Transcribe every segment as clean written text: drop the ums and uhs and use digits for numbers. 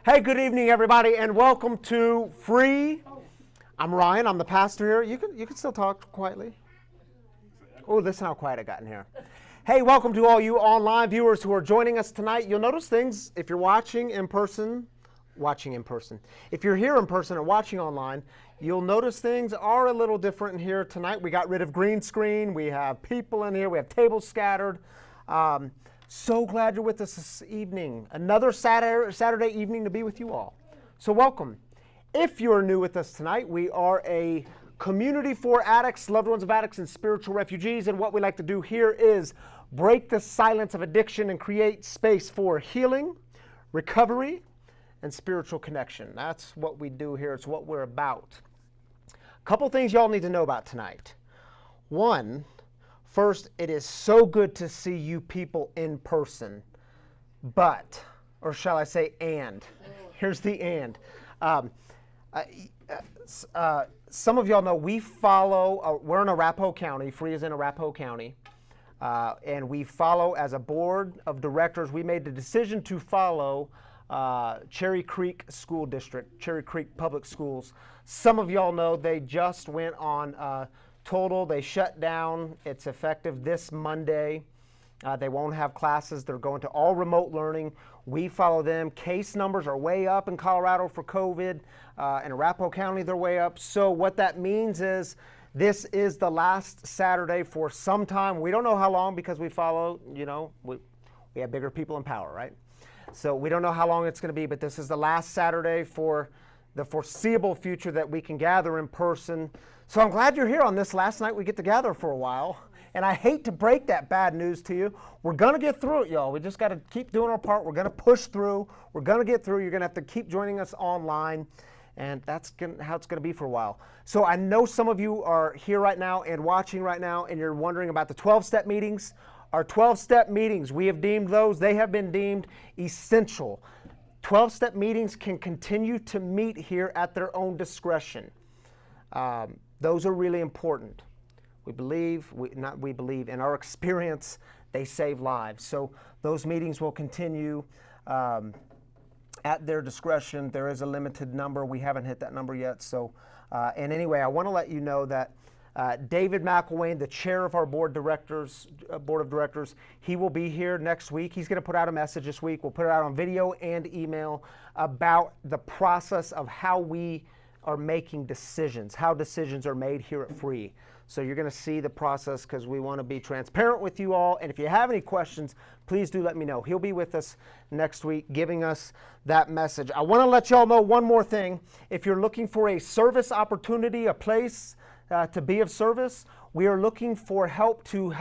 Hey, good evening, everybody, and welcome to Free. I'm Ryan. I'm the pastor here. You can still talk quietly. Oh, listen how quiet it got in here. Hey, welcome to all you online viewers who are joining us tonight. You'll notice things if you're watching in person. If you're here in person and watching online, you'll notice things are a little different in here tonight. We got rid of green screen. We have people in here. We have tables scattered. So glad you're with us this evening. Another Saturday evening to be with you all. So welcome. If you're new with us tonight, we are a community for addicts, loved ones of addicts, and spiritual refugees. And what we like to do here is break the silence of addiction and create space for healing, recovery, and spiritual connection. That's what we do here. It's what we're about. A couple things y'all need to know about tonight. One, first, it is so good to see you people in person, but, or shall I say and, here's the and. Some of y'all know we follow, we're in Arapahoe County, Free is in Arapahoe County, and we follow as a board of directors. We made the decision to follow Cherry Creek School District, Cherry Creek Public Schools. Some of y'all know they just went on total. They shut down. It's effective this Monday. They won't have classes. They're going to all remote learning. We follow them. Case numbers are way up in Colorado for COVID. In Arapahoe County, they're way up. So what that means is this is the last Saturday for some time. We don't know how long because we follow, we have bigger people in power, right? So we don't know how long it's going to be, but this is the last Saturday for the foreseeable future that we can gather in person. So I'm glad you're here on this last night we get to gather for a while. And I hate to break that bad news to you. We're going to get through it, y'all. We just got to keep doing our part. We're going to push through. We're going to get through. You're going to have to keep joining us online. And that's how it's going to be for a while. So I know some of you are here right now and watching right now, and you're wondering about the 12-step meetings. Our 12-step meetings, we have deemed those. They have been deemed essential. 12-step meetings can continue to meet here at their own discretion. Those are really important. In our experience, they save lives. So those meetings will continue at their discretion. There is a limited number. We haven't hit that number yet. So, and anyway, I want to let you know that David McElwain, the chair of our board of directors, he will be here next week. He's going to put out a message this week. We'll put it out on video and email about the process of how we are making decisions, how decisions are made here at Free. So you're going to see the process because we want to be transparent with you all. And if you have any questions, please do let me know. He'll be with us next week giving us that message. I want to let y'all know one more thing. If you're looking for a service opportunity, a place to be of service, we are looking for help to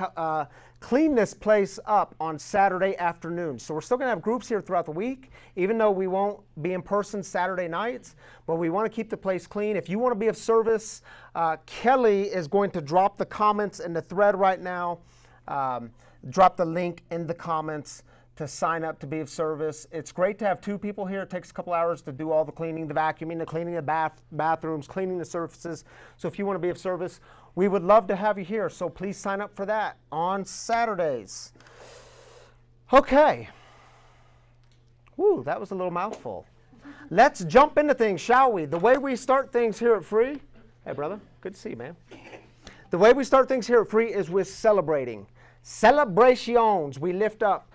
clean this place up on Saturday afternoon. So we're still going to have groups here throughout the week, even though we won't be in person Saturday nights, but we want to keep the place clean. If you want to be of service, Kelly is going to drop the comments in the thread right now, drop the link in the comments to sign up to be of service. It's great to have two people here. It takes a couple hours to do all the cleaning, the vacuuming, the cleaning of bathrooms, cleaning the surfaces. So if you want to be of service, we would love to have you here. So please sign up for that on Saturdays. Okay. Woo, that was a little mouthful. Let's jump into things, shall we? The way we start things here at Free, hey brother, good to see you, man. The way we start things here at Free is with celebrating. Celebrations. We lift up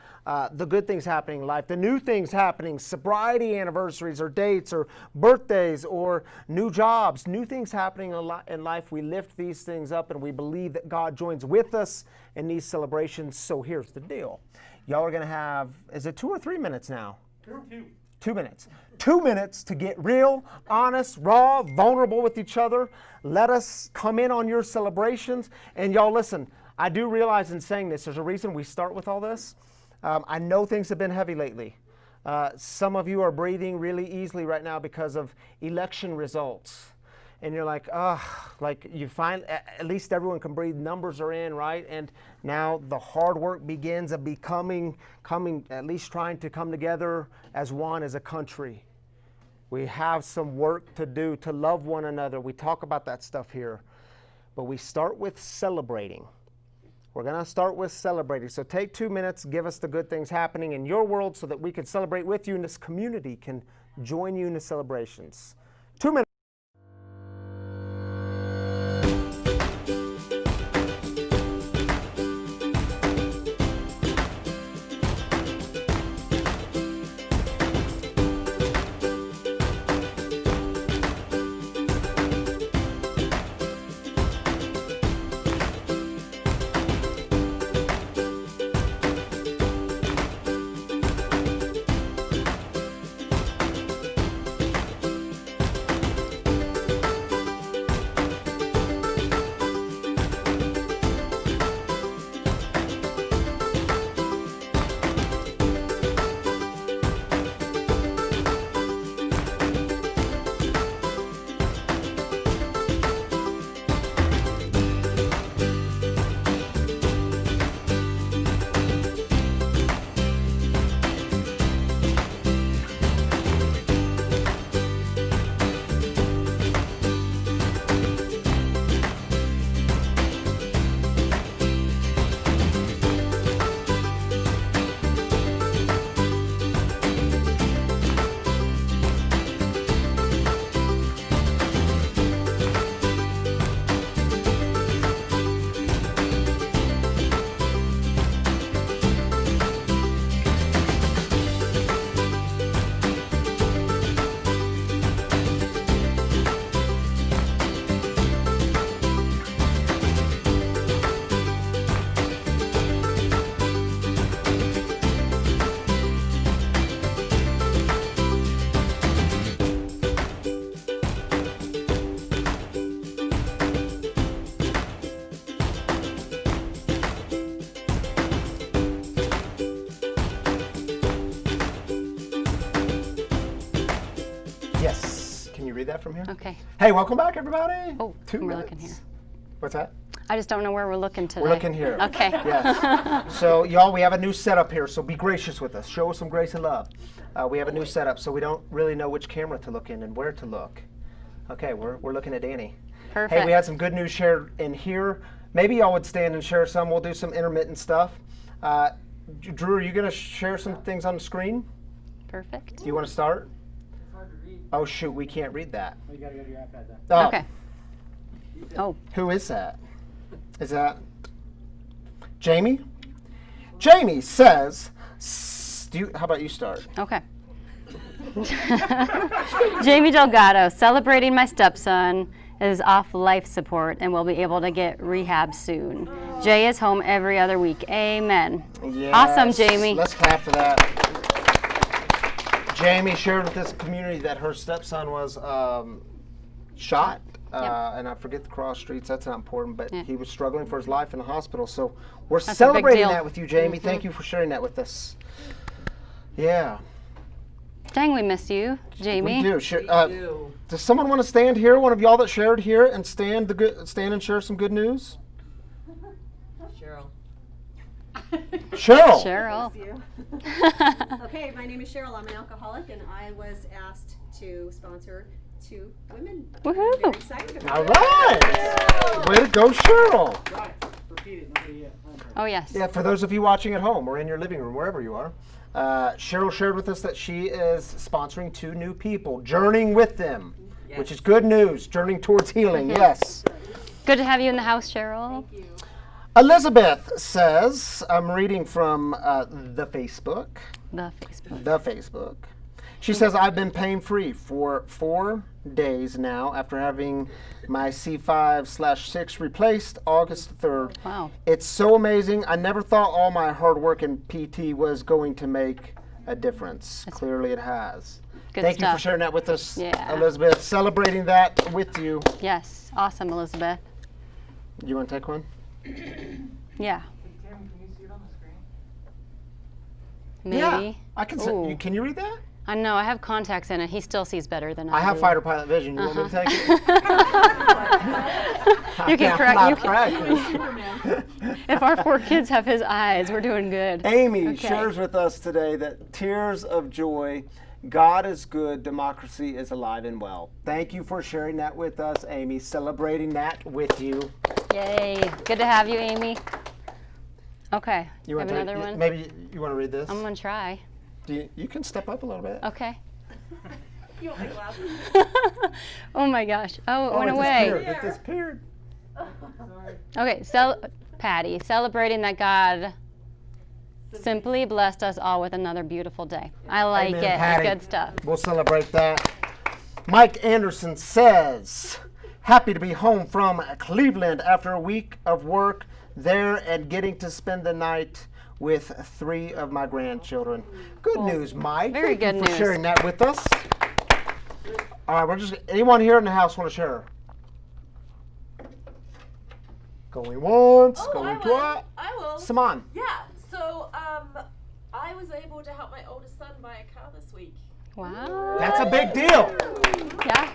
the good things happening in life, the new things happening, sobriety anniversaries or dates or birthdays or new jobs, new things happening in life. We lift these things up and we believe that God joins with us in these celebrations. So here's the deal. Y'all are going to have, is it 2 or 3 minutes now? 2 minutes. 2 minutes to get real, honest, raw, vulnerable with each other. Let us come in on your celebrations. And y'all listen, I do realize in saying this, there's a reason we start with all this. I know things have been heavy lately. Some of you are breathing really easily right now because of election results. And you're like, like you find at least everyone can breathe. Numbers are in, right? And now the hard work begins of coming, at least trying to come together as one, as a country. We have some work to do to love one another. We talk about that stuff here. But we start with celebrating. We're going to start with celebrating. So take 2 minutes, give us the good things happening in your world so that we can celebrate with you and this community can join you in the celebrations. 2 minutes. Yes. Can you read that from here? Okay. Hey, welcome back, everybody. Oh, 2 we're minutes. looking here. What's that? I just don't know where we're looking today. We're looking here. Okay. Yes. So, y'all, we have a new setup here, so be gracious with us. Show us some grace and love. We have a new setup, so we don't really know which camera to look in and where to look. Okay, we're looking at Danny. Perfect. Hey, we had some good news shared in here. Maybe y'all would stand and share some. We'll do some intermittent stuff. Drew, are you going to share some things on the screen? Perfect. Do you want to start? It's hard to read. Oh, shoot, we can't read that. Oh, you gotta go to your iPad then. Oh, Okay. Oh, who is that? Is that Jamie? Jamie says, how about you start? okay. Jamie Delgado, celebrating my stepson is off life support and will be able to get rehab soon. Jay is home every other week. Amen. Yes. Awesome, Jamie. Let's clap for that. Jamie shared with this community that her stepson was shot. And I forget the cross streets, that's not important, but Yeah. he was struggling for his life in the hospital. So we're a big celebrating deal. that with you, Jamie. Thank you for sharing that with us. Yeah, Dang, we miss you, Jamie. we do. Does someone want to stand here? One of y'all that shared here and stand and share some good news? Cheryl. Cheryl. Cheryl. You. Okay, my name is Cheryl. I'm an alcoholic, and I was asked to sponsor 2 women. Woohoo. I'm very excited about All it. right. Way to go, Cheryl. Right. Repeat it. Nobody yet. Oh, yes. Yeah, for those of you watching at home or in your living room, wherever you are, Cheryl shared with us that she is sponsoring 2 new people, journeying with them, which is good news, journeying towards healing, yes. Good to have you in the house, Cheryl. Thank you. Elizabeth says, I'm reading from the Facebook. The Facebook. The Facebook. She says, I've been pain-free for 4 days now after having my C5/6 replaced August 3rd. Wow. It's so amazing. I never thought all my hard work in PT was going to make a difference. Clearly it has. Good Thank you for stuff. sharing that with us, Yeah. Elizabeth. Celebrating that with you. Yes. Awesome, Elizabeth. You want to take one? Yeah. Tim, can you see it on the screen? Maybe. Yeah. I can say, Ooh. can you read that? I know. I have contacts in it. He still sees better than I I have do. fighter pilot vision. You want me to take it? You can correct. Not You can, practice. if our 4 kids have his eyes, we're doing good. Amy Okay. shares with us today that tears of joy, God is good, democracy is alive and well. Thank you for sharing that with us, Amy. Celebrating that with you. Yay. Good to have you, Amy. Okay. You have want to another one? Maybe you want to read this? I'm gonna try. You can step up a little bit. Okay. You want my glasses? Oh my gosh. Oh, it went it away. disappeared. It disappeared. Okay, Patty, celebrating that God simply blessed us all with another beautiful day. I like Amen, it. Patty. Good stuff. We'll celebrate that. Mike Anderson says, happy to be home from Cleveland after a week of work there and getting to spend the night with 3 of my grandchildren. Good news, Mike. Very Thank you good for news. sharing that with us. All right, anyone here in the house want to share? Going once, going twice. I will. Saman. Yeah. So I was able to help my oldest son buy a car this week. Wow. That's a big deal. Yeah.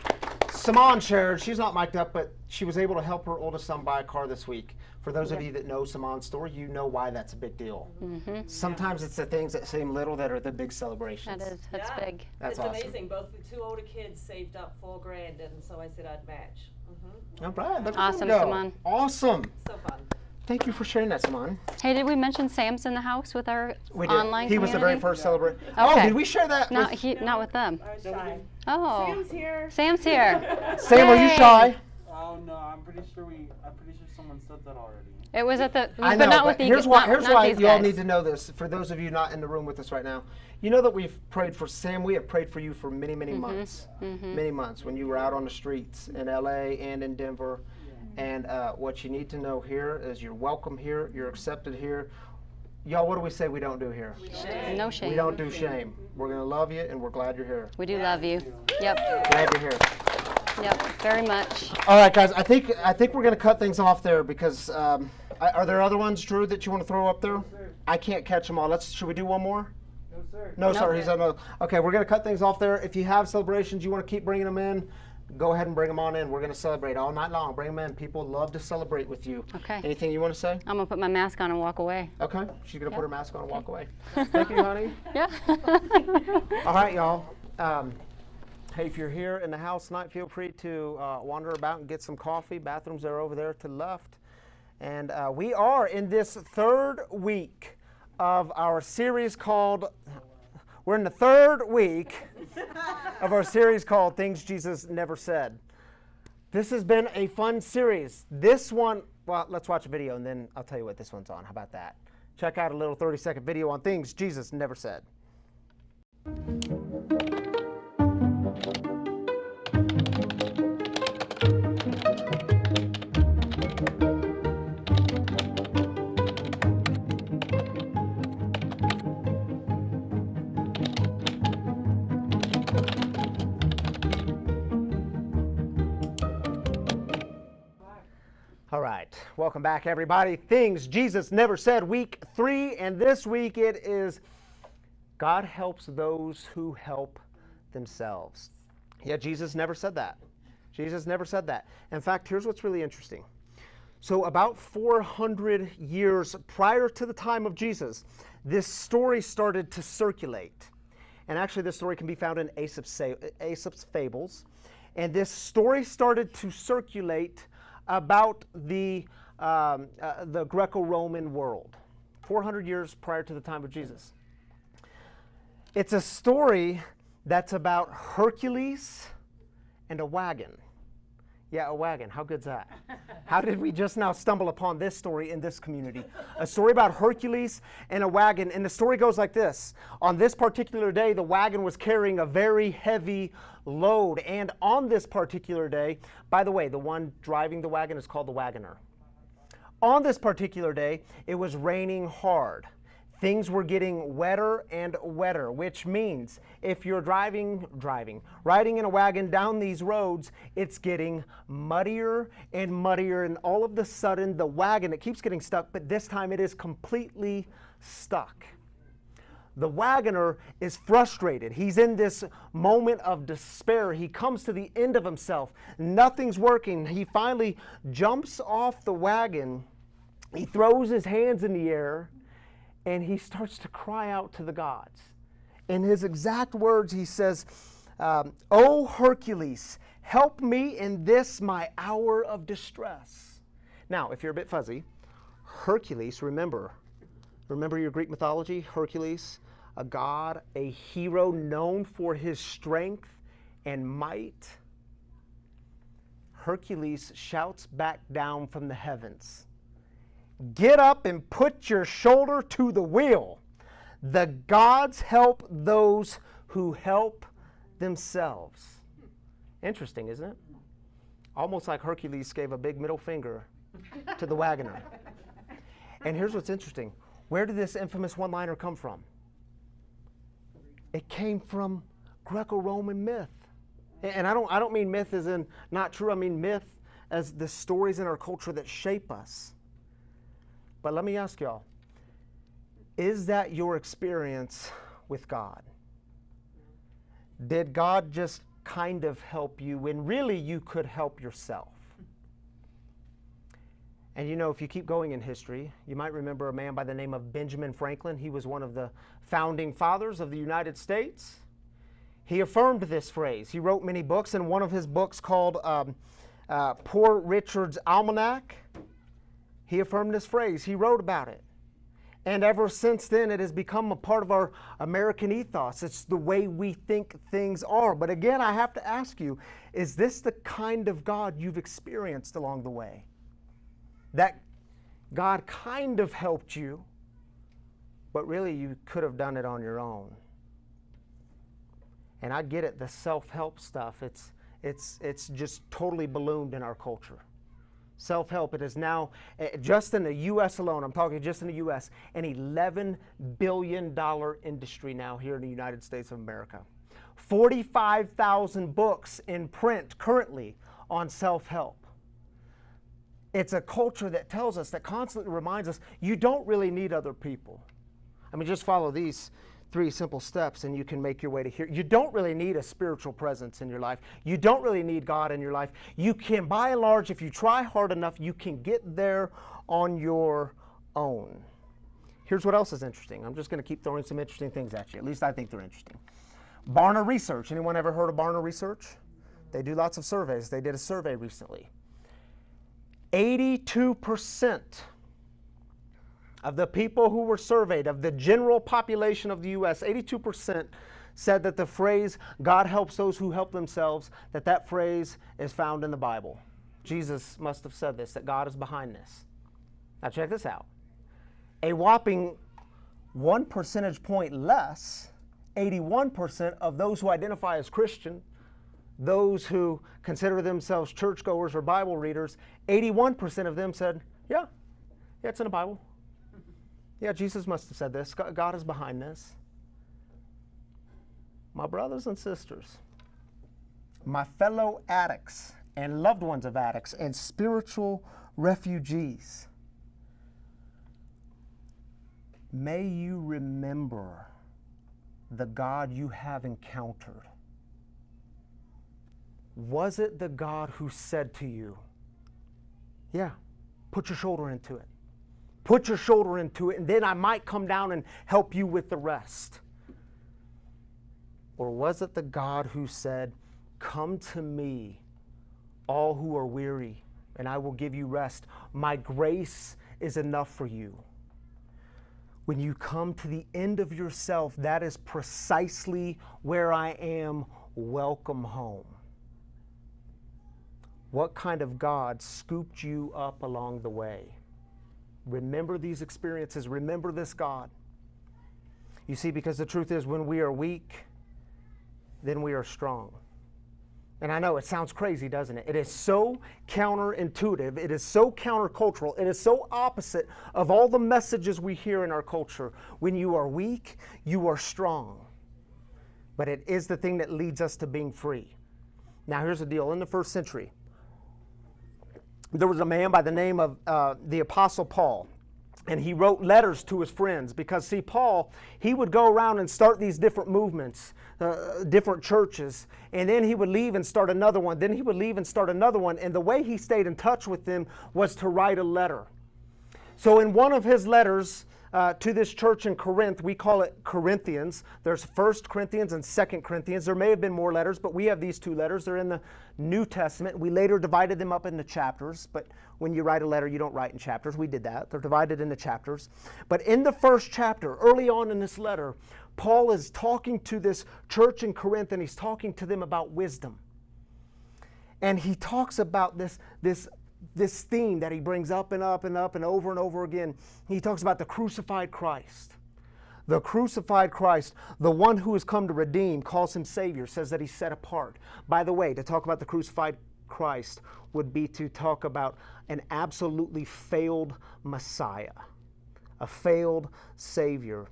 Saman shared, she's not mic'd up, but she was able to help her oldest son buy a car this week. For those of you that know Saman's story, you know why that's a big deal. Sometimes it's the things that seem little that are the big celebrations. That's Yeah. big. That's It's awesome. amazing. Both the 2 older kids saved up $4,000, and so I said I'd match. All right, look at Awesome, them go. Saman. Awesome. So fun. Thank you for sharing that, Saman. Hey, did we mention Sam's in the house with our We did. online He was the very community? first celebrant. Oh, Okay. did we share that? Not with not with them. I was shy. Oh. Sam's here. Sam's here. Sam, are you Yay. shy? Oh no, I'm pretty sure someone said that already. It was at the, I but know, not with but the here's why, not these you all guys. need to know this. For those of you not in the room with us right now, you know that we've prayed for Sam. We have prayed for you for many, many months. Many months when you were out on the streets in LA and in Denver. And what you need to know here is you're welcome here. You're accepted here. Y'all, what do we say we don't do here? No shame. We don't do shame. We're going to love you, and we're glad you're here. We do love you. Yep. Glad you're here. Yep. Very much. All right, guys. I think we're going to cut things off there because are there other ones, Drew, that you want to throw up there? I can't catch them all. Should we do one more? No sir. No, No. sir. He's on no. Okay, we're going to cut things off there. If you have celebrations, you want to keep bringing them in, go ahead and bring them on in. We're going to celebrate all night long. Bring them in. People love to celebrate with you. Okay. Anything you want to say? I'm gonna put my mask on and walk away. Okay. She's going to put her mask on and walk away. Thank you, honey. Yeah. All right, y'all. Hey, if you're here in the house tonight, feel free to wander about and get some coffee. Bathrooms are over there to the left. And we are in this 3rd week of our series called, we're in the 3rd week of our series called Things Jesus Never Said. This has been a fun series. This one, well, let's watch a video and then I'll tell you what this one's on. How about that? Check out a little 30-second video on Things Jesus Never Said. All right, welcome back, everybody. Things Jesus Never Said, week 3, and this week it is God helps those who help themselves. Yeah, Jesus never said that. Jesus never said that. In fact, here's what's really interesting. So about 400 years prior to the time of Jesus, this story started to circulate. And actually, this story can be found in Aesop's Fables. And this story started to circulate about the Greco-Roman world, 400 years prior to the time of Jesus. It's a story that's about Hercules and a wagon. Yeah, a wagon. How good's that? How did we just now stumble upon this story in this community? A story about Hercules and a wagon. And the story goes like this. On this particular day, the wagon was carrying a very heavy load. And on this particular day, by the way, the one driving the wagon is called the wagoner. On this particular day, it was raining hard. Things were getting wetter and wetter, which means if you're riding in a wagon down these roads, it's getting muddier and muddier, and all of a sudden the wagon, it keeps getting stuck, but this time it is completely stuck. The wagoner is frustrated. He's in this moment of despair. He comes to the end of himself. Nothing's working. He finally jumps off the wagon. He throws his hands in the air, and he starts to cry out to the gods. In his exact words, he says, "O Hercules, help me in this my hour of distress." Now, if you're a bit fuzzy, Hercules, remember, Remember your Greek mythology, Hercules, a god, a hero known for his strength and might. Hercules shouts back down from the heavens, "Get up and put your shoulder to the wheel. The gods help those who help themselves." Interesting, isn't it? Almost like Hercules gave a big middle finger to the wagoner. And here's what's interesting. Where did this infamous one-liner come from? It came from Greco-Roman myth. And I don't mean myth as in not true. I mean myth as the stories in our culture that shape us. But let me ask y'all, is that your experience with God? Did God just kind of help you when really you could help yourself? And you know, if you keep going in history, you might remember a man by the name of Benjamin Franklin. He was one of the founding fathers of the United States. He affirmed this phrase. He wrote many books, and one of his books called Poor Richard's Almanac, he affirmed this phrase. He wrote about it. And ever since then, it has become a part of our American ethos. It's the way we think things are. But again, I have to ask you, is this the kind of God you've experienced along the way? That God kind of helped you, but really you could have done it on your own. And I get it, the self-help stuff, it's just totally ballooned in our culture. Self-help, it is now, just in the U.S. alone, I'm talking just in the U.S., an $11 billion industry now here in the United States of America. 45,000 books in print currently on self-help. It's a culture that tells us, that constantly reminds us, you don't really need other people. I mean, just follow these 3 simple steps and you can make your way to here. You don't really need a spiritual presence in your life. You don't really need God in your life. You can, by and large, if you try hard enough, you can get there on your own. Here's what else is interesting. I'm just going to keep throwing some interesting things at you. At least I think they're interesting. Barna Research. Anyone ever heard of Barna Research? They do lots of surveys. They did a survey recently. 82% of the people who were surveyed, of the general population of the U.S., 82% said that the phrase, God helps those who help themselves, that phrase is found in the Bible. Jesus must have said this, that God is behind this. Now check this out. A whopping 1 percentage point less, 81% of those who identify as Christian, those who consider themselves churchgoers or Bible readers, 81% of them said, yeah, it's in the Bible. Yeah, Jesus must have said this. God is behind this. My brothers and sisters, my fellow addicts and loved ones of addicts and spiritual refugees, may you remember the God you have encountered. Was it the God who said to you, yeah, put your shoulder into it. Put your shoulder into it, and then I might come down and help you with the rest? Or was it the God who said, come to me, all who are weary, and I will give you rest. My grace is enough for you. When you come to the end of yourself, that is precisely where I am. Welcome home. What kind of God scooped you up along the way? Remember these experiences. Remember this God. You see, because the truth is, when we are weak, then we are strong. And I know it sounds crazy, doesn't it? It is so counterintuitive. It is so countercultural. It is so opposite of all the messages we hear in our culture. When you are weak, you are strong. But it is the thing that leads us to being free. Now, here's the deal. In the first century, there was a man by the name of the Apostle Paul. And he wrote letters to his friends because, see, Paul, he would go around and start these different movements, different churches, and then he would leave and start another one. Then he would leave and start another one. And the way he stayed in touch with them was to write a letter. So in one of his letters, to this church in Corinth. We call it Corinthians. There's 1 Corinthians and 2 Corinthians. There may have been more letters, but we have these 2 letters. They're in the New Testament. We later divided them up into chapters, but when you write a letter, you don't write in chapters. We did that. They're divided into chapters. But in the first chapter, early on in this letter, Paul is talking to this church in Corinth, and he's talking to them about wisdom. And he talks about this theme that he brings up and up and up and over again. He talks about the crucified Christ. The crucified Christ, the one who has come to redeem, calls him Savior, says that he's set apart. By the way, to talk about the crucified Christ would be to talk about an absolutely failed Messiah, a failed Savior.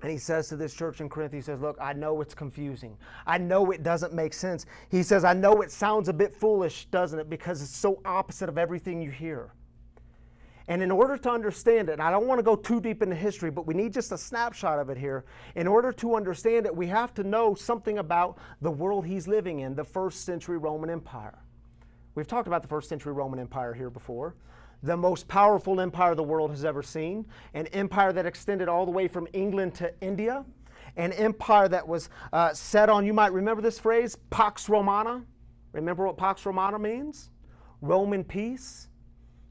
And he says to this church in Corinth, he says, look, I know it's confusing. I know it doesn't make sense. He says, I know it sounds a bit foolish, doesn't it? Because it's so opposite of everything you hear. And in order to understand it, and I don't want to go too deep into history, but we need just a snapshot of it here. In order to understand it, we have to know something about the world he's living in, the first century Roman Empire. We've talked about the first century Roman Empire here before. The most powerful empire the world has ever seen, an empire that extended all the way from England to India, an empire that was set on, you might remember this phrase, Pax Romana. Remember what Pax Romana means? Roman peace.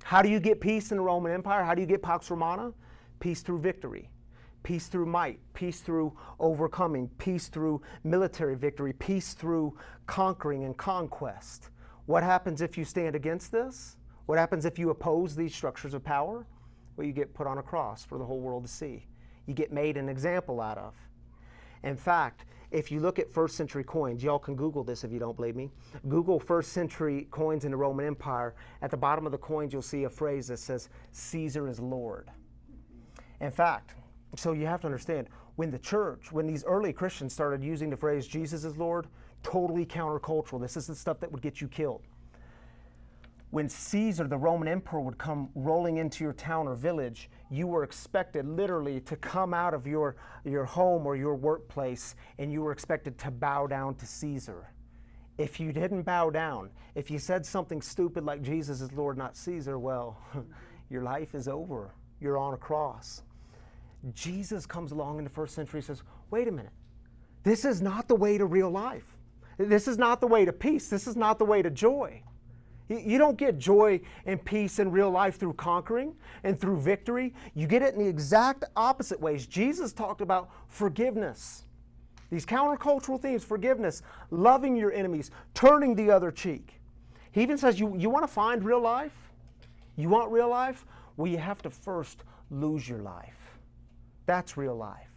How do you get peace in the Roman Empire? How do you get Pax Romana? Peace through victory, peace through might, peace through overcoming, peace through military victory, peace through conquering and conquest. What happens if you stand against this? What happens if you oppose these structures of power? Well, you get put on a cross for the whole world to see. You get made an example out of. In fact, if you look at first century coins, y'all can Google this if you don't believe me. Google first century coins in the Roman Empire. At the bottom of the coins, you'll see a phrase that says, Caesar is Lord. In fact, so you have to understand, when the church, when these early Christians started using the phrase Jesus is Lord, totally countercultural. This is the stuff that would get you killed. When Caesar, the Roman emperor, would come rolling into your town or village, you were expected literally to come out of your home or your workplace, and you were expected to bow down to Caesar. If you didn't bow down, if you said something stupid like Jesus is Lord, not Caesar, well, your life is over. You're on a cross. Jesus comes along in the first century and says, wait a minute, this is not the way to real life. This is not the way to peace. This is not the way to joy. You don't get joy and peace in real life through conquering and through victory. You get it in the exact opposite ways. Jesus talked about forgiveness. These countercultural themes, forgiveness, loving your enemies, turning the other cheek. He even says, you want to find real life? You want real life? Well, you have to first lose your life. That's real life.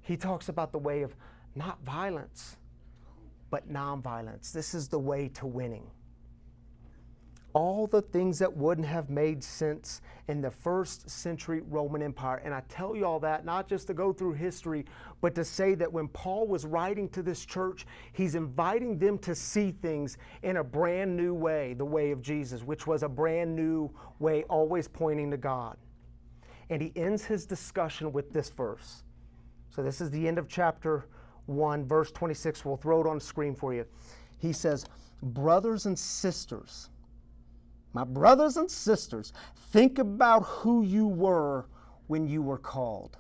He talks about the way of not violence, but nonviolence. This is the way to winning. All the things that wouldn't have made sense in the first century Roman Empire. And I tell you all that not just to go through history, but to say that when Paul was writing to this church, he's inviting them to see things in a brand new way, the way of Jesus, which was a brand new way, always pointing to God. And he ends his discussion with this verse. So this is the end of chapter 1, verse 26. We'll throw it on the screen for you. He says, brothers and sisters, my brothers and sisters, think about who you were when you were called.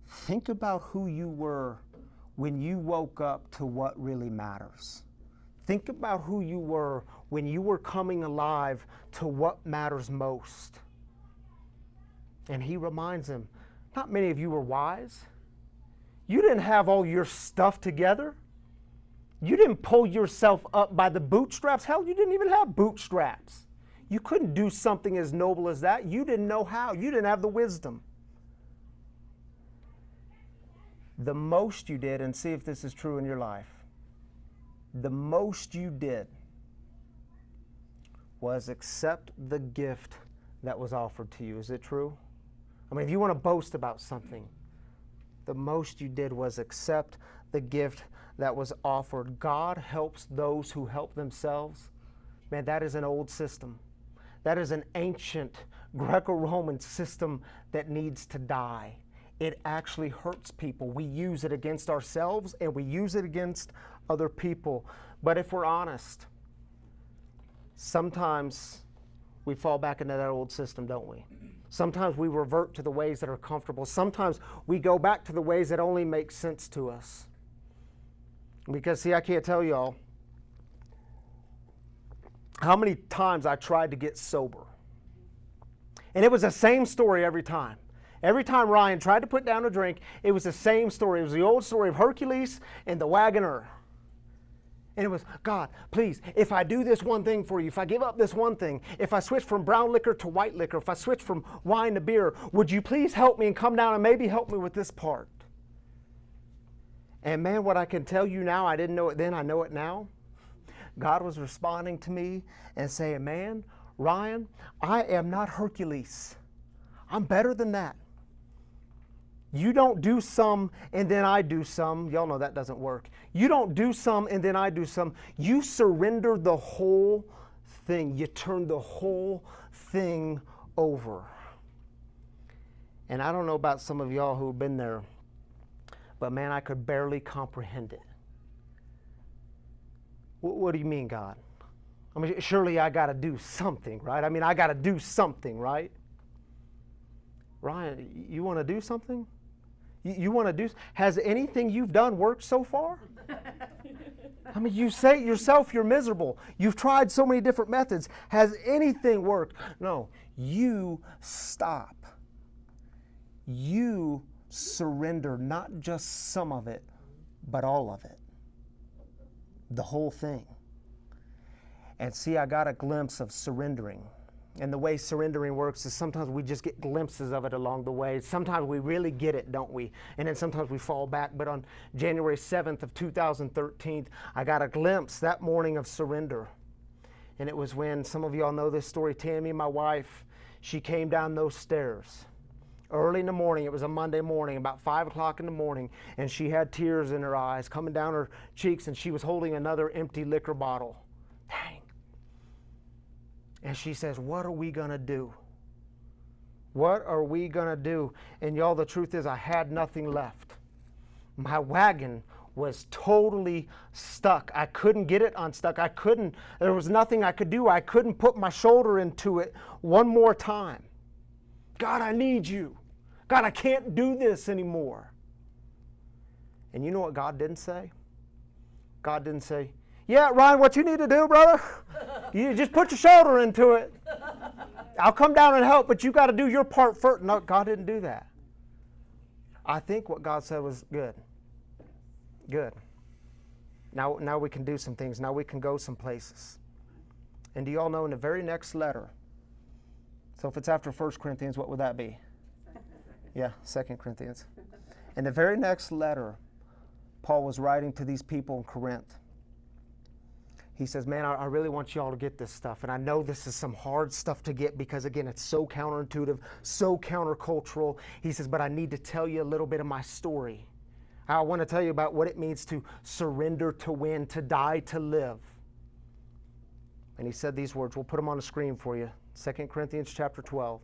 Think about who you were when you woke up to what really matters. Think about who you were when you were coming alive to what matters most. And he reminds them, not many of you were wise. You didn't have all your stuff together. You didn't pull yourself up by the bootstraps. Hell, you didn't even have bootstraps. You couldn't do something as noble as that. You didn't know how. You didn't have the wisdom. The most you did, and see if this is true in your life, the most you did was accept the gift that was offered to you. Is it true? I mean, if you want to boast about something, the most you did was accept the gift that was offered. God helps those who help themselves. Man, that is an old system. That is an ancient Greco-Roman system that needs to die. It actually hurts people. We use it against ourselves and we use it against other people. But if we're honest, sometimes we fall back into that old system, don't we? Sometimes we revert to the ways that are comfortable. Sometimes we go back to the ways that only make sense to us. Because, see, I can't tell y'all how many times I tried to get sober. And it was the same story every time. Every time Ryan tried to put down a drink, it was the same story. It was the old story of Hercules and the wagoner. And it was, God, please, if I do this one thing for you, if I give up this one thing, if I switch from brown liquor to white liquor, if I switch from wine to beer, would you please help me and come down and maybe help me with this part? And man, what I can tell you now, I didn't know it then, I know it now. God was responding to me and saying, man, Ryan, I am not Hercules. I'm better than that. You don't do some and then I do some. Y'all know that doesn't work. You don't do some and then I do some. You surrender the whole thing. You turn the whole thing over. And I don't know about some of y'all who've been there, but man, I could barely comprehend it. What do you mean, God? I mean, surely I got to do something, right? I mean, I got to do something, right? Ryan, you want to do something? You want to do? Has anything you've done worked so far? I mean, you say yourself you're miserable. You've tried so many different methods. Has anything worked? No. You stop. You surrender not just some of it, but all of it. The whole thing. And see, I got a glimpse of surrendering. And the way surrendering works is sometimes we just get glimpses of it along the way. Sometimes we really get it, don't we? And then sometimes we fall back. But on January 7th of 2013, I got a glimpse that morning of surrender. And it was when, some of y'all know this story, Tammy, my wife, she came down those stairs. Early in the morning, it was a Monday morning, about 5 o'clock in the morning, and she had tears in her eyes coming down her cheeks, and she was holding another empty liquor bottle. Dang. And she says, what are we going to do? What are we going to do? And y'all, the truth is I had nothing left. My wagon was totally stuck. I couldn't get it unstuck. There was nothing I could do. I couldn't put my shoulder into it one more time. God, I need you. God, I can't do this anymore. And you know what God didn't say? God didn't say, yeah, Ryan, what you need to do, brother, you just put your shoulder into it. I'll come down and help, but you got to do your part first. No, God didn't do that. I think what God said was good. Good. Now we can do some things. Now we can go some places. And do you all know in the very next letter, so if it's after 1 Corinthians, what would that be? Yeah, 2 Corinthians. In the very next letter, Paul was writing to these people in Corinth. He says, man, I really want you all to get this stuff. And I know this is some hard stuff to get because, again, it's so counterintuitive, so countercultural. He says, but I need to tell you a little bit of my story. I want to tell you about what it means to surrender to win, to die to live. And he said these words. We'll put them on the screen for you. 2 Corinthians chapter 12.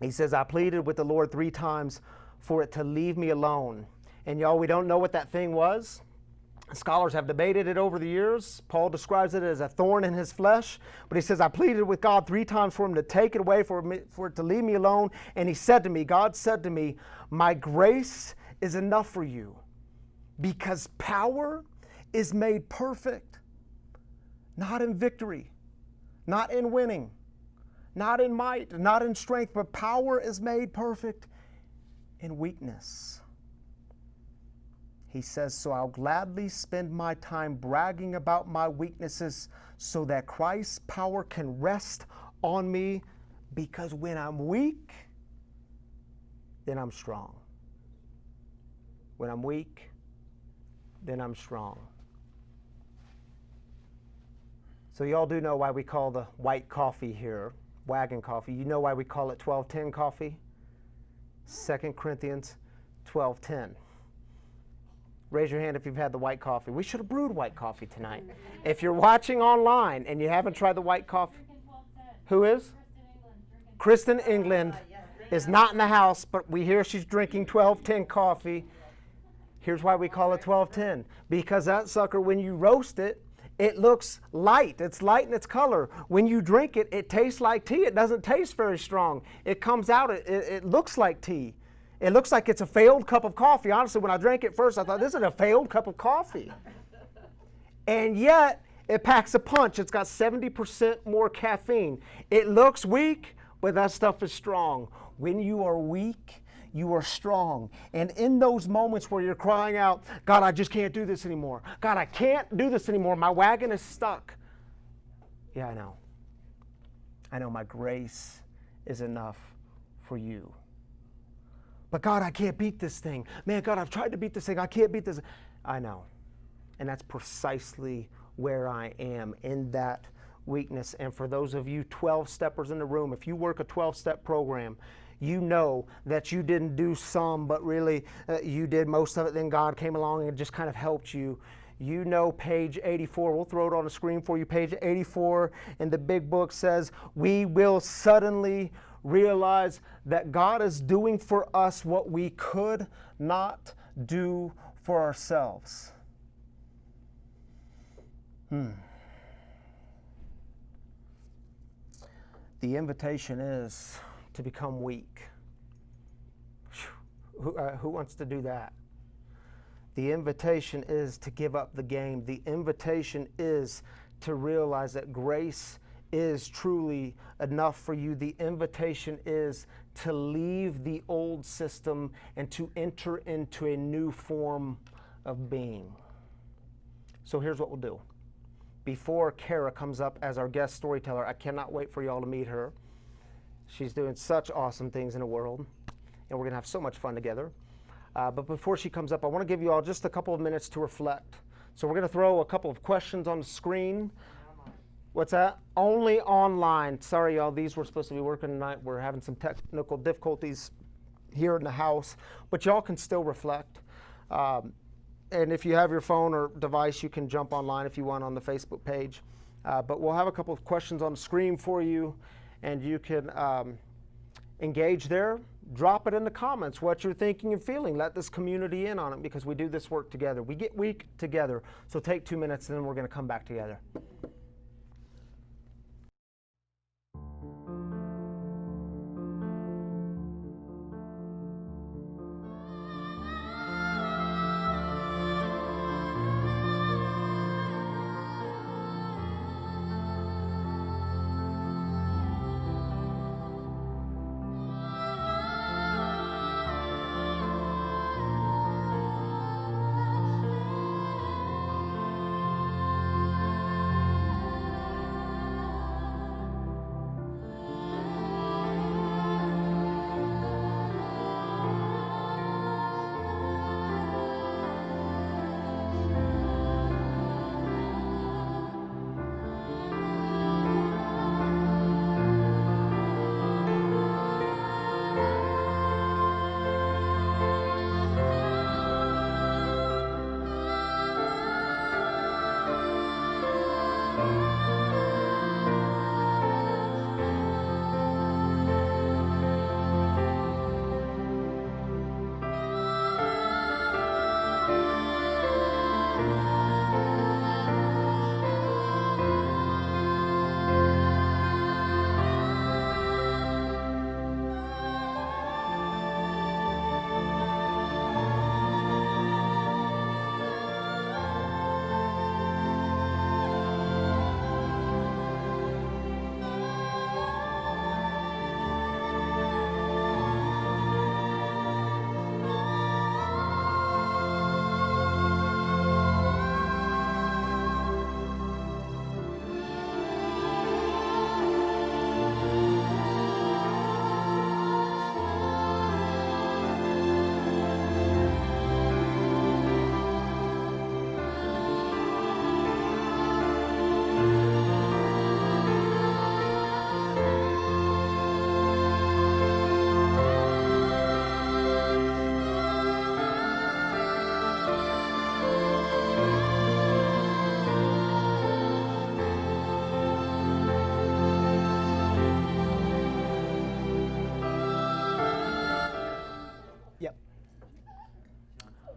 He says, I pleaded with the Lord 3 times for it to leave me alone. And y'all, we don't know what that thing was. Scholars have debated it over the years. Paul describes it as a thorn in his flesh. But he says, I pleaded with God 3 times for him to take it away, for it to leave me alone. And he said to me, God said to me, my grace is enough for you because power is made perfect, not in victory, not in winning, not in might, not in strength, but power is made perfect in weakness. He says, so I'll gladly spend my time bragging about my weaknesses so that Christ's power can rest on me, because when I'm weak, then I'm strong. When I'm weak, then I'm strong. So y'all do know why we call the white coffee here wagon coffee. You know why we call it 1210 coffee? 2 Corinthians 12:10. Raise your hand if you've had the white coffee. We should have brewed white coffee tonight. If you're watching online and you haven't tried the white coffee, who is? Kristen England is not in the house, but we hear she's drinking 1210 coffee. Here's why we call it 1210. Because that sucker, when you roast it, It looks light. It's light in its color. When you drink it, it tastes like tea. It doesn't taste very strong. It comes out, it looks like tea. It looks like it's a failed cup of coffee. Honestly, when I drank it first, I thought, this is a failed cup of coffee. And yet, it packs a punch. It's got 70% more caffeine. It looks weak, but that stuff is strong. When you are weak, you are strong. And in those moments where you're crying out, God, I just can't do this anymore. God, I can't do this anymore. My wagon is stuck. Yeah, I know. I know my grace is enough for you. But God, I can't beat this thing. Man, God, I've tried to beat this thing. I can't beat this. I know. And that's precisely where I am, in that weakness. And for those of you 12-steppers in the room, if you work a 12-step program, you know that you didn't do some, but really you did most of it. Then God came along and just kind of helped you. You know page 84, we'll throw it on the screen for you. Page 84 in the big book says, we will suddenly realize that God is doing for us what we could not do for ourselves. The invitation is to become weak. Who wants to do that? The invitation is to give up the game. The invitation is to realize that grace is truly enough for you. The invitation is to leave the old system and to enter into a new form of being. So here's what we'll do. Before Kara comes up as our guest storyteller, I cannot wait for y'all to meet her. She's doing such awesome things in the world, and we're going to have so much fun together. But before she comes up, I want to give you all just a couple of minutes to reflect. So we're going to throw a couple of questions on the screen. What's that? Only online. Sorry, y'all, these were supposed to be working tonight. We're having some technical difficulties here in the house, but y'all can still reflect. And if you have your phone or device, you can jump online if you want on the Facebook page. But we'll have a couple of questions on the screen for you, and you can engage there. Drop it in the comments what you're thinking and feeling. Let this community in on it, because we do this work together. We get weak together. So take 2 minutes, and then we're going to come back together.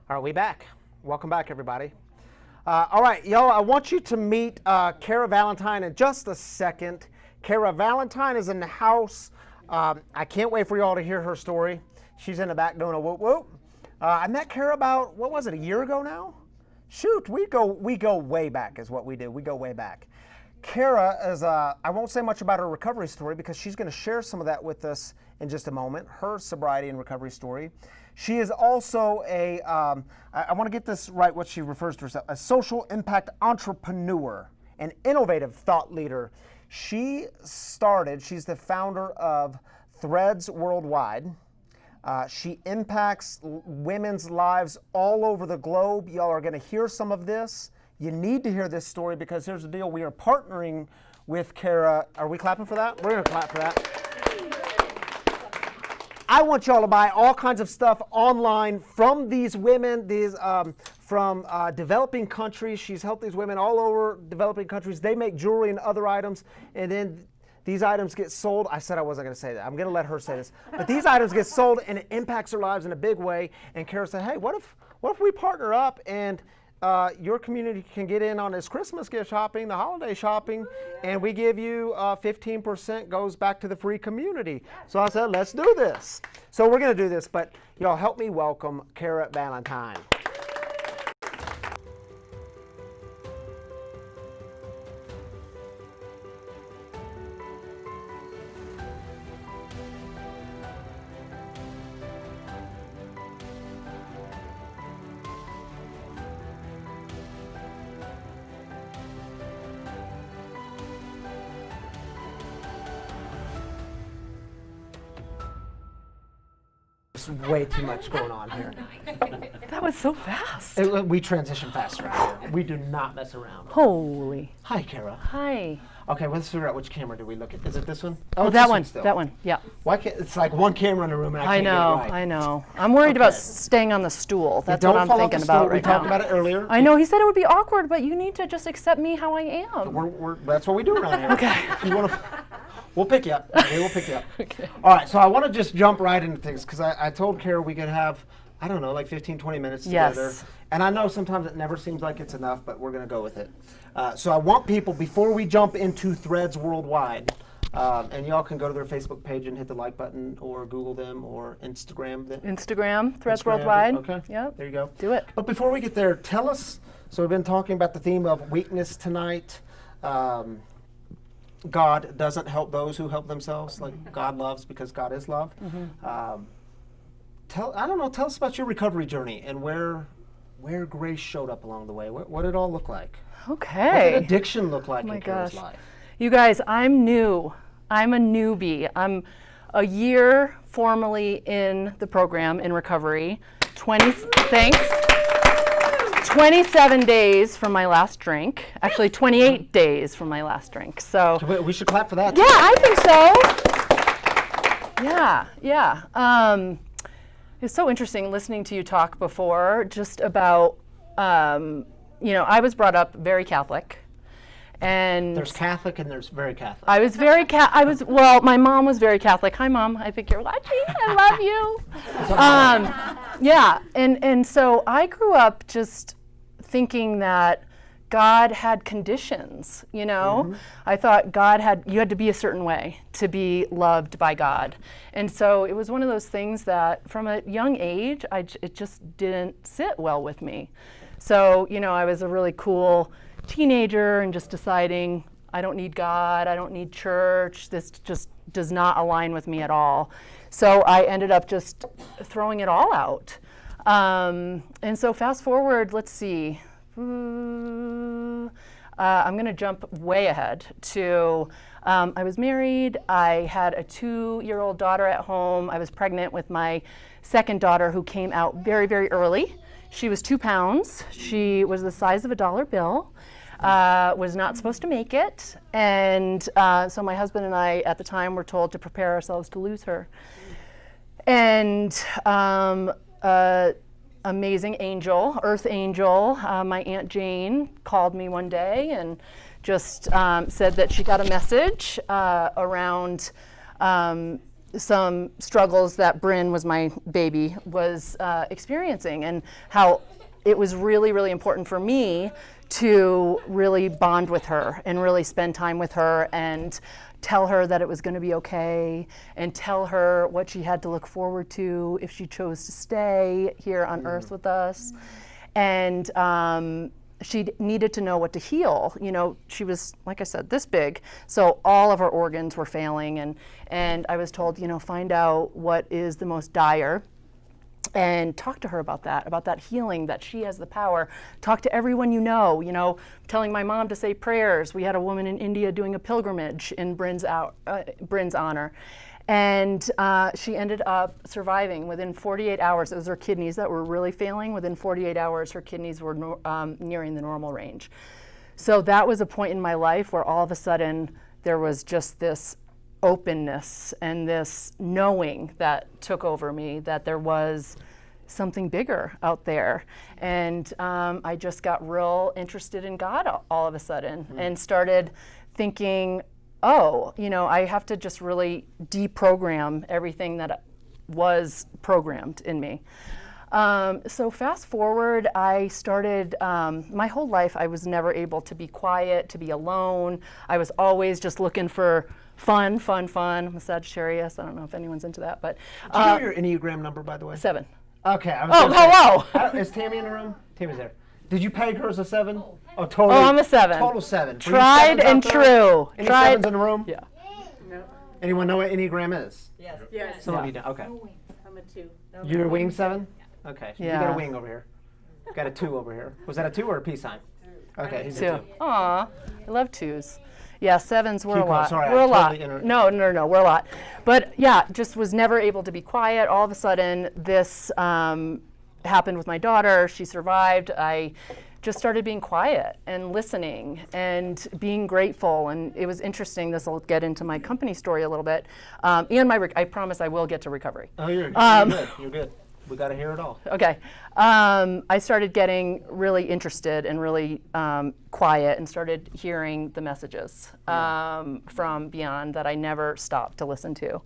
Are we back? Welcome back, everybody. All right, y'all, I want you to meet Kara Valentine in just a second. Kara Valentine is in the house. I can't wait for y'all to hear her story. She's in the back doing a whoop whoop. I met Kara about, what was it, a year ago now? Shoot, we go way back is what we do. We go way back. Kara is, I won't say much about her recovery story because she's going to share some of that with us in just a moment, her sobriety and recovery story. She is also a, I want to get this right, what she refers to herself, a social impact entrepreneur, an innovative thought leader. She's the founder of Threads Worldwide. She impacts women's lives all over the globe. Y'all are going to hear some of this. You need to hear this story because here's the deal. We are partnering with Kara. Are we clapping for that? We're going to clap for that. I want y'all to buy all kinds of stuff online from these women, from developing countries. She's helped these women all over developing countries. They make jewelry and other items, and then these items get sold. I said I wasn't going to say that. I'm going to let her say this. But these items get sold, and it impacts their lives in a big way. And Kara said, hey, what if we partner up and your community can get in on this Christmas gift shopping, the holiday shopping, and we give you 15% goes back to the free community. So I said, let's do this. So we're going to do this, but y'all help me welcome Kara Valentine. There's way too much going on here. That was so fast. We transition fast around here. We do not mess around. Holy. Hi, Kara. Hi. Okay, let's figure out which camera do we look at. Is it this one? Oh, it's that this one. still. That one. Yeah. Why can't, it's like one camera in the room and I I can't know. get it right. I know. I'm worried about Okay. staying on the stool. That's Don't what I'm fall off thinking the stool. about We right talked now. about it earlier. I know. He said it would be awkward, but you need to just accept me how I am. That's what we do around here. Okay. You wanna, we'll pick you up. Okay, we'll pick you up. Okay. All right, so I want to just jump right into things because I told Kara we could have, I don't know, like 15, 20 minutes together. Yes. And I know sometimes it never seems like it's enough, but we're going to go with it. So I want people, before we jump into Threads Worldwide, and y'all can go to their Facebook page and hit the like button or Google them or Instagram them. Instagram, Threads Instagram, Worldwide. Okay. Yep. There you go. Do it. But before we get there, tell us. So we've been talking about the theme of weakness tonight. God doesn't help those who help themselves. Like God loves because God is love. Tell us about your recovery journey and where grace showed up along the way. What did it all look like? What did Okay. addiction look like Oh my in Kara's gosh. life? You guys, I'm new. I'm a newbie. I'm a year formally in the program in recovery. 27 days from my last drink. Actually, 28 days from my last drink. So We should clap for that. yeah, I think so. Yeah. It's so interesting listening to you talk before just about, I was brought up very Catholic. And There's Catholic and there's very Catholic. I was my mom was very Catholic. Hi, Mom. I think you're watching. I love you. Yeah. And so I grew up just thinking that God had conditions, I thought you had to be a certain way to be loved by God. And so it was one of those things that from a young age, it just didn't sit well with me. So, I was a really cool teenager and just deciding, I don't need God, I don't need church, this just does not align with me at all. So I ended up just throwing it all out. And so fast forward, let's see. I'm going to jump way ahead to, I was married, I had a 2-year-old daughter at home, I was pregnant with my second daughter who came out very, very early. She was 2 pounds, she was the size of a dollar bill, was not supposed to make it, and so my husband and I at the time were told to prepare ourselves to lose her. And amazing angel, earth angel, my Aunt Jane called me one day and just said that she got a message around some struggles that Bryn, was my baby, was experiencing, and how it was really, really important for me to really bond with her and really spend time with her and tell her that it was going to be okay and tell her what she had to look forward to if she chose to stay here on earth with us. And she needed to know what to heal. You know, she was, like I said, this big, so all of her organs were failing, and I was told, you know, find out what is the most dire and talk to her about that healing, that she has the power. Talk to everyone you know, telling my mom to say prayers. We had a woman in India doing a pilgrimage in Bryn's honor. And she ended up surviving within 48 hours. It was her kidneys that were really failing. Within 48 hours, her kidneys were nearing the normal range. So that was a point in my life where all of a sudden there was just this openness and this knowing that took over me, that there was something bigger out there. And I just got real interested in God all of a sudden and started thinking, oh, you know, I have to just really deprogram everything that was programmed in me. So fast forward, I started, my whole life I was never able to be quiet, to be alone. I was always just looking for fun. I'm a Sagittarius. I don't know if anyone's into that, but. Do you know your Enneagram number, by the way? 7. Okay. I was Oh, gonna say, hello. Is Tammy in the room? Tammy's there. Did you peg her as a 7? Oh, total. Oh, I'm a 7. Total 7. So you Tried sevens out and there? true. Any Tried. 7s in the room? Yeah. Anyone know what Enneagram is? Yes. Some of you know. Okay. I'm a 2. You're a wing 7? Okay. So you got Yeah. a wing over here. Got a 2 over here. Was that a 2 or a peace sign? Okay, he's a 2. 2. Aw, I love 2s. Yeah, 7s were Keep a going. lot. Sorry, I we're a lot. totally No, we're a lot. But yeah, just was never able to be quiet. All of a sudden, this happened with my daughter. She survived. I just started being quiet and listening and being grateful. And it was interesting. This will get into my company story a little bit. And I promise I will get to recovery. Oh, you're good. You're good. We got to hear it all. Okay. I started getting really interested and really quiet and started hearing the messages from beyond that I never stopped to listen to.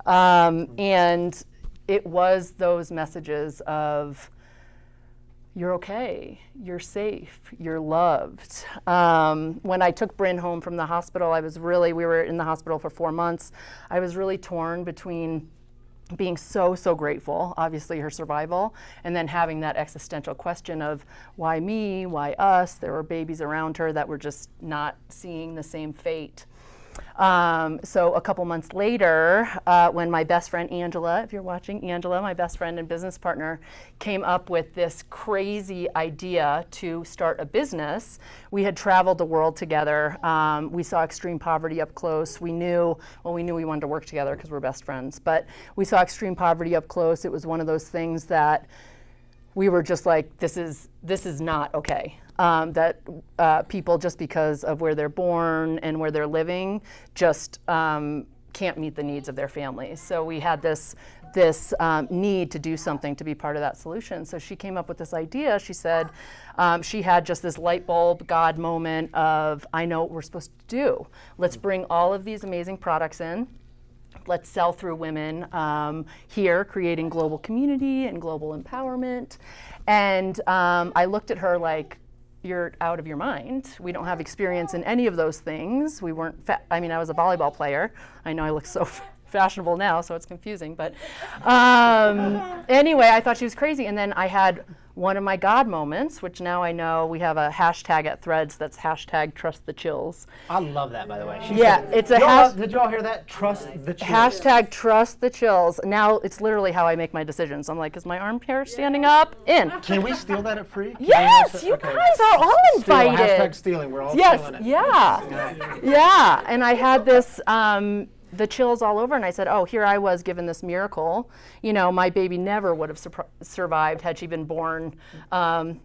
And it was those messages of, you're okay, you're safe, you're loved. When I took Bryn home from the hospital, we were in the hospital for 4 months. I was really torn between being so grateful, obviously her survival, and then having that existential question of why me, why us? There were babies around her that were just not seeing the same fate. So a couple months later, when my best friend Angela, if you're watching, Angela, my best friend and business partner, came up with this crazy idea to start a business. We had traveled the world together. We saw extreme poverty up close. We knew we wanted to work together because we're best friends, but we saw extreme poverty up close. It was one of those things that we were just like, this is not okay. That people, just because of where they're born and where they're living, just can't meet the needs of their families. So we had this need to do something to be part of that solution. So she came up with this idea. She said she had just this light bulb God moment of, I know what we're supposed to do. Let's bring all of these amazing products in. Let's sell through women here, creating global community and global empowerment. And I looked at her like, you're out of your mind. We don't have experience in any of those things. We weren't, I was a volleyball player. I know I look so fashionable now, so it's confusing. But anyway, I thought she was crazy. And then I had one of my God moments, which now I know we have a hashtag at Threads that's hashtag trust the chills. I love that, by the way. She Yeah, said, it's a did y'all hear that? Trust the chills. hashtag trust the chills. Now it's literally how I make my decisions. I'm like, is my armpit standing up? In. Can we steal that at free? Can Yes, we you okay. guys are all Steal, invited. hashtag stealing. We're all Yes, stealing it. yeah. And I had this, the chills all over, and I said, oh, here I was given this miracle. You know, my baby never would have survived had she been born far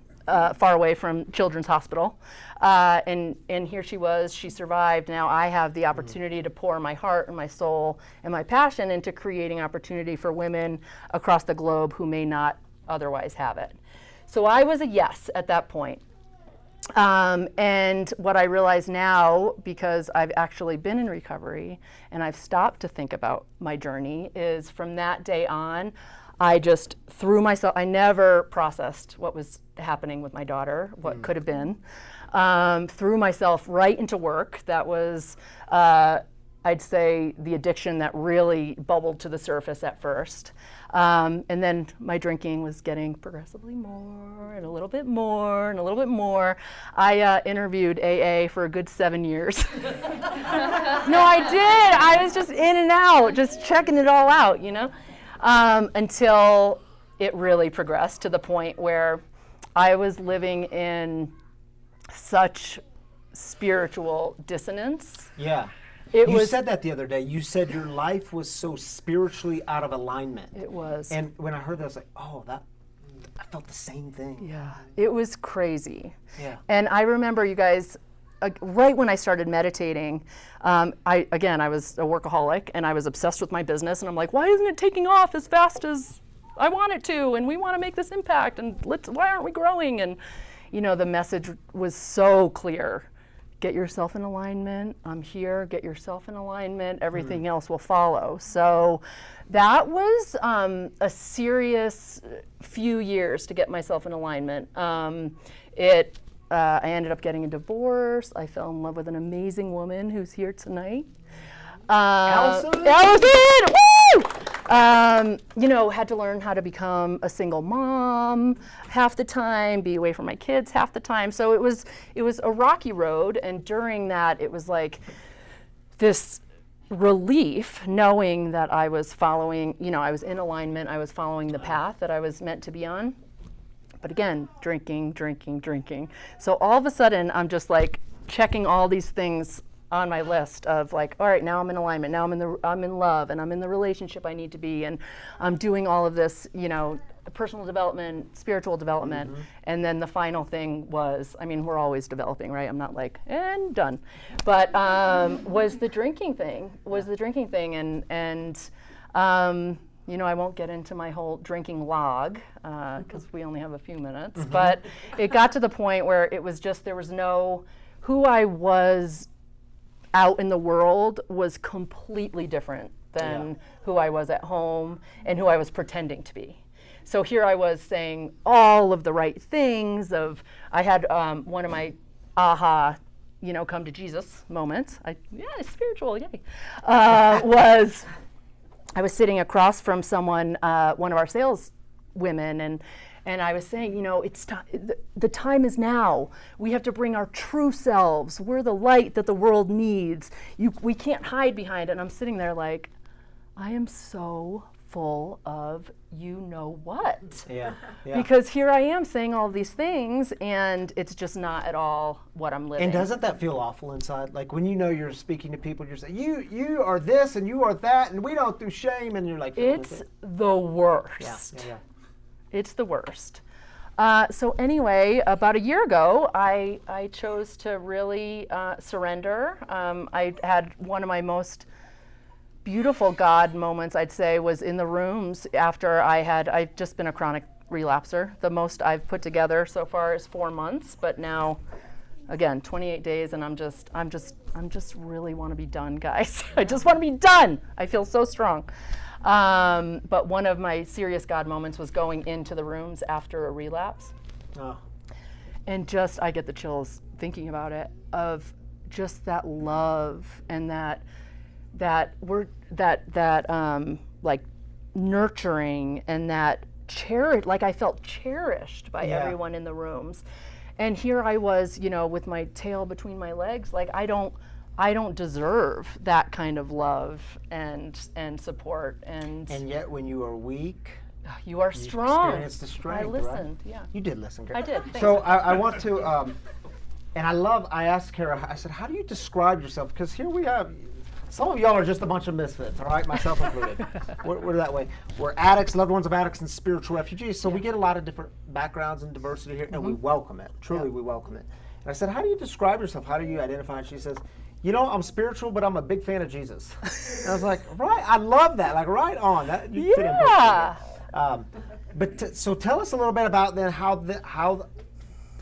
away from Children's Hospital. And here she was, she survived. Now I have the opportunity to pour my heart and my soul and my passion into creating opportunity for women across the globe who may not otherwise have it. So I was a yes at that point. And what I realize now, because I've actually been in recovery and I've stopped to think about my journey, is from that day on, I just threw myself, I never processed what was happening with my daughter, what could have been. threw myself right into work. That was, I'd say, the addiction that really bubbled to the surface at first. And then my drinking was getting progressively more and a little bit more and a little bit more. I interviewed AA for a good 7 years. No, I did. I was just in and out, just checking it all out, you know, until it really progressed to the point where I was living in such spiritual dissonance. Yeah. It You was. said that the other day. You said your life was so spiritually out of alignment. It was. And when I heard that, I was like, oh, I felt the same thing. Yeah, it was crazy. Yeah. And I remember, you guys, right when I started meditating, I was a workaholic and I was obsessed with my business, and I'm like, why isn't it taking off as fast as I want it to? And we want to make this impact, and why aren't we growing? And you know, the message was so clear. Get yourself in alignment. I'm here. Get yourself in alignment. Everything else will follow. So that was a serious few years to get myself in alignment. I ended up getting a divorce. I fell in love with an amazing woman who's here tonight. Allison? Allison! Woo! You know, had to learn how to become a single mom half the time, be away from my kids half the time. So it was a rocky road, and during that, it was like this relief knowing that I was following, you know, I was in alignment, I was following the path that I was meant to be on. But again, drinking. So all of a sudden, I'm just like checking all these things on my list of like, all right, now I'm in alignment, now I'm in love, and I'm in the relationship I need to be, and I'm doing all of this, you know, personal development, spiritual development. And then the final thing was, I mean, we're always developing, right? I'm not like, and done. But was the drinking thing, and you know, I won't get into my whole drinking log because we only have a few minutes, but it got to the point where it was just, there was no, who I was out in the world was completely different than who I was at home and who I was pretending to be. So here I was saying all of the right things I had one of my aha, you know, come to Jesus moments. Spiritual, yay. Was I was sitting across from someone, one of our sales women, and I was saying, you know, it's the time is now. We have to bring our true selves. We're the light that the world needs. We can't hide behind it. And I'm sitting there like, I am so full of you know what. Yeah. Because here I am saying all these things, and it's just not at all what I'm living. And doesn't that feel awful inside? Like when you know you're speaking to people, you're saying, you are this and you are that, and we don't do shame, and you're like, it's the worst. Yeah. It's the worst. So anyway, about a year ago, I chose to really surrender. I had one of my most beautiful God moments, I'd say, was in the rooms after I've just been a chronic relapser. The most I've put together so far is 4 months, but now, again, 28 days, and I'm just really want to be done, guys. I just want to be done. I feel so strong. But one of my serious God moments was going into the rooms after a relapse. Oh. And just, I get the chills thinking about it, of just that love and that like nurturing and that like I felt cherished by everyone in the rooms. And here I was, you know, with my tail between my legs, like I don't deserve that kind of love and support. And yet when you are weak, you are strong. Experience the strength. I listened, right? yeah. You did listen, Kara. I did. Thanks. So I want to, and I asked Kara, I said, how do you describe yourself? Because here we have, some of y'all are just a bunch of misfits, all right, myself included. We're that way. We're addicts, loved ones of addicts, and spiritual refugees. So we get a lot of different backgrounds and diversity here, and we welcome it. Truly, we welcome it. And I said, how do you describe yourself? How do you identify? And she says, you know, I'm spiritual, but I'm a big fan of Jesus. And I was like, right, I love that. Like, right on. That you fit in perfectly. So tell us a little bit about then how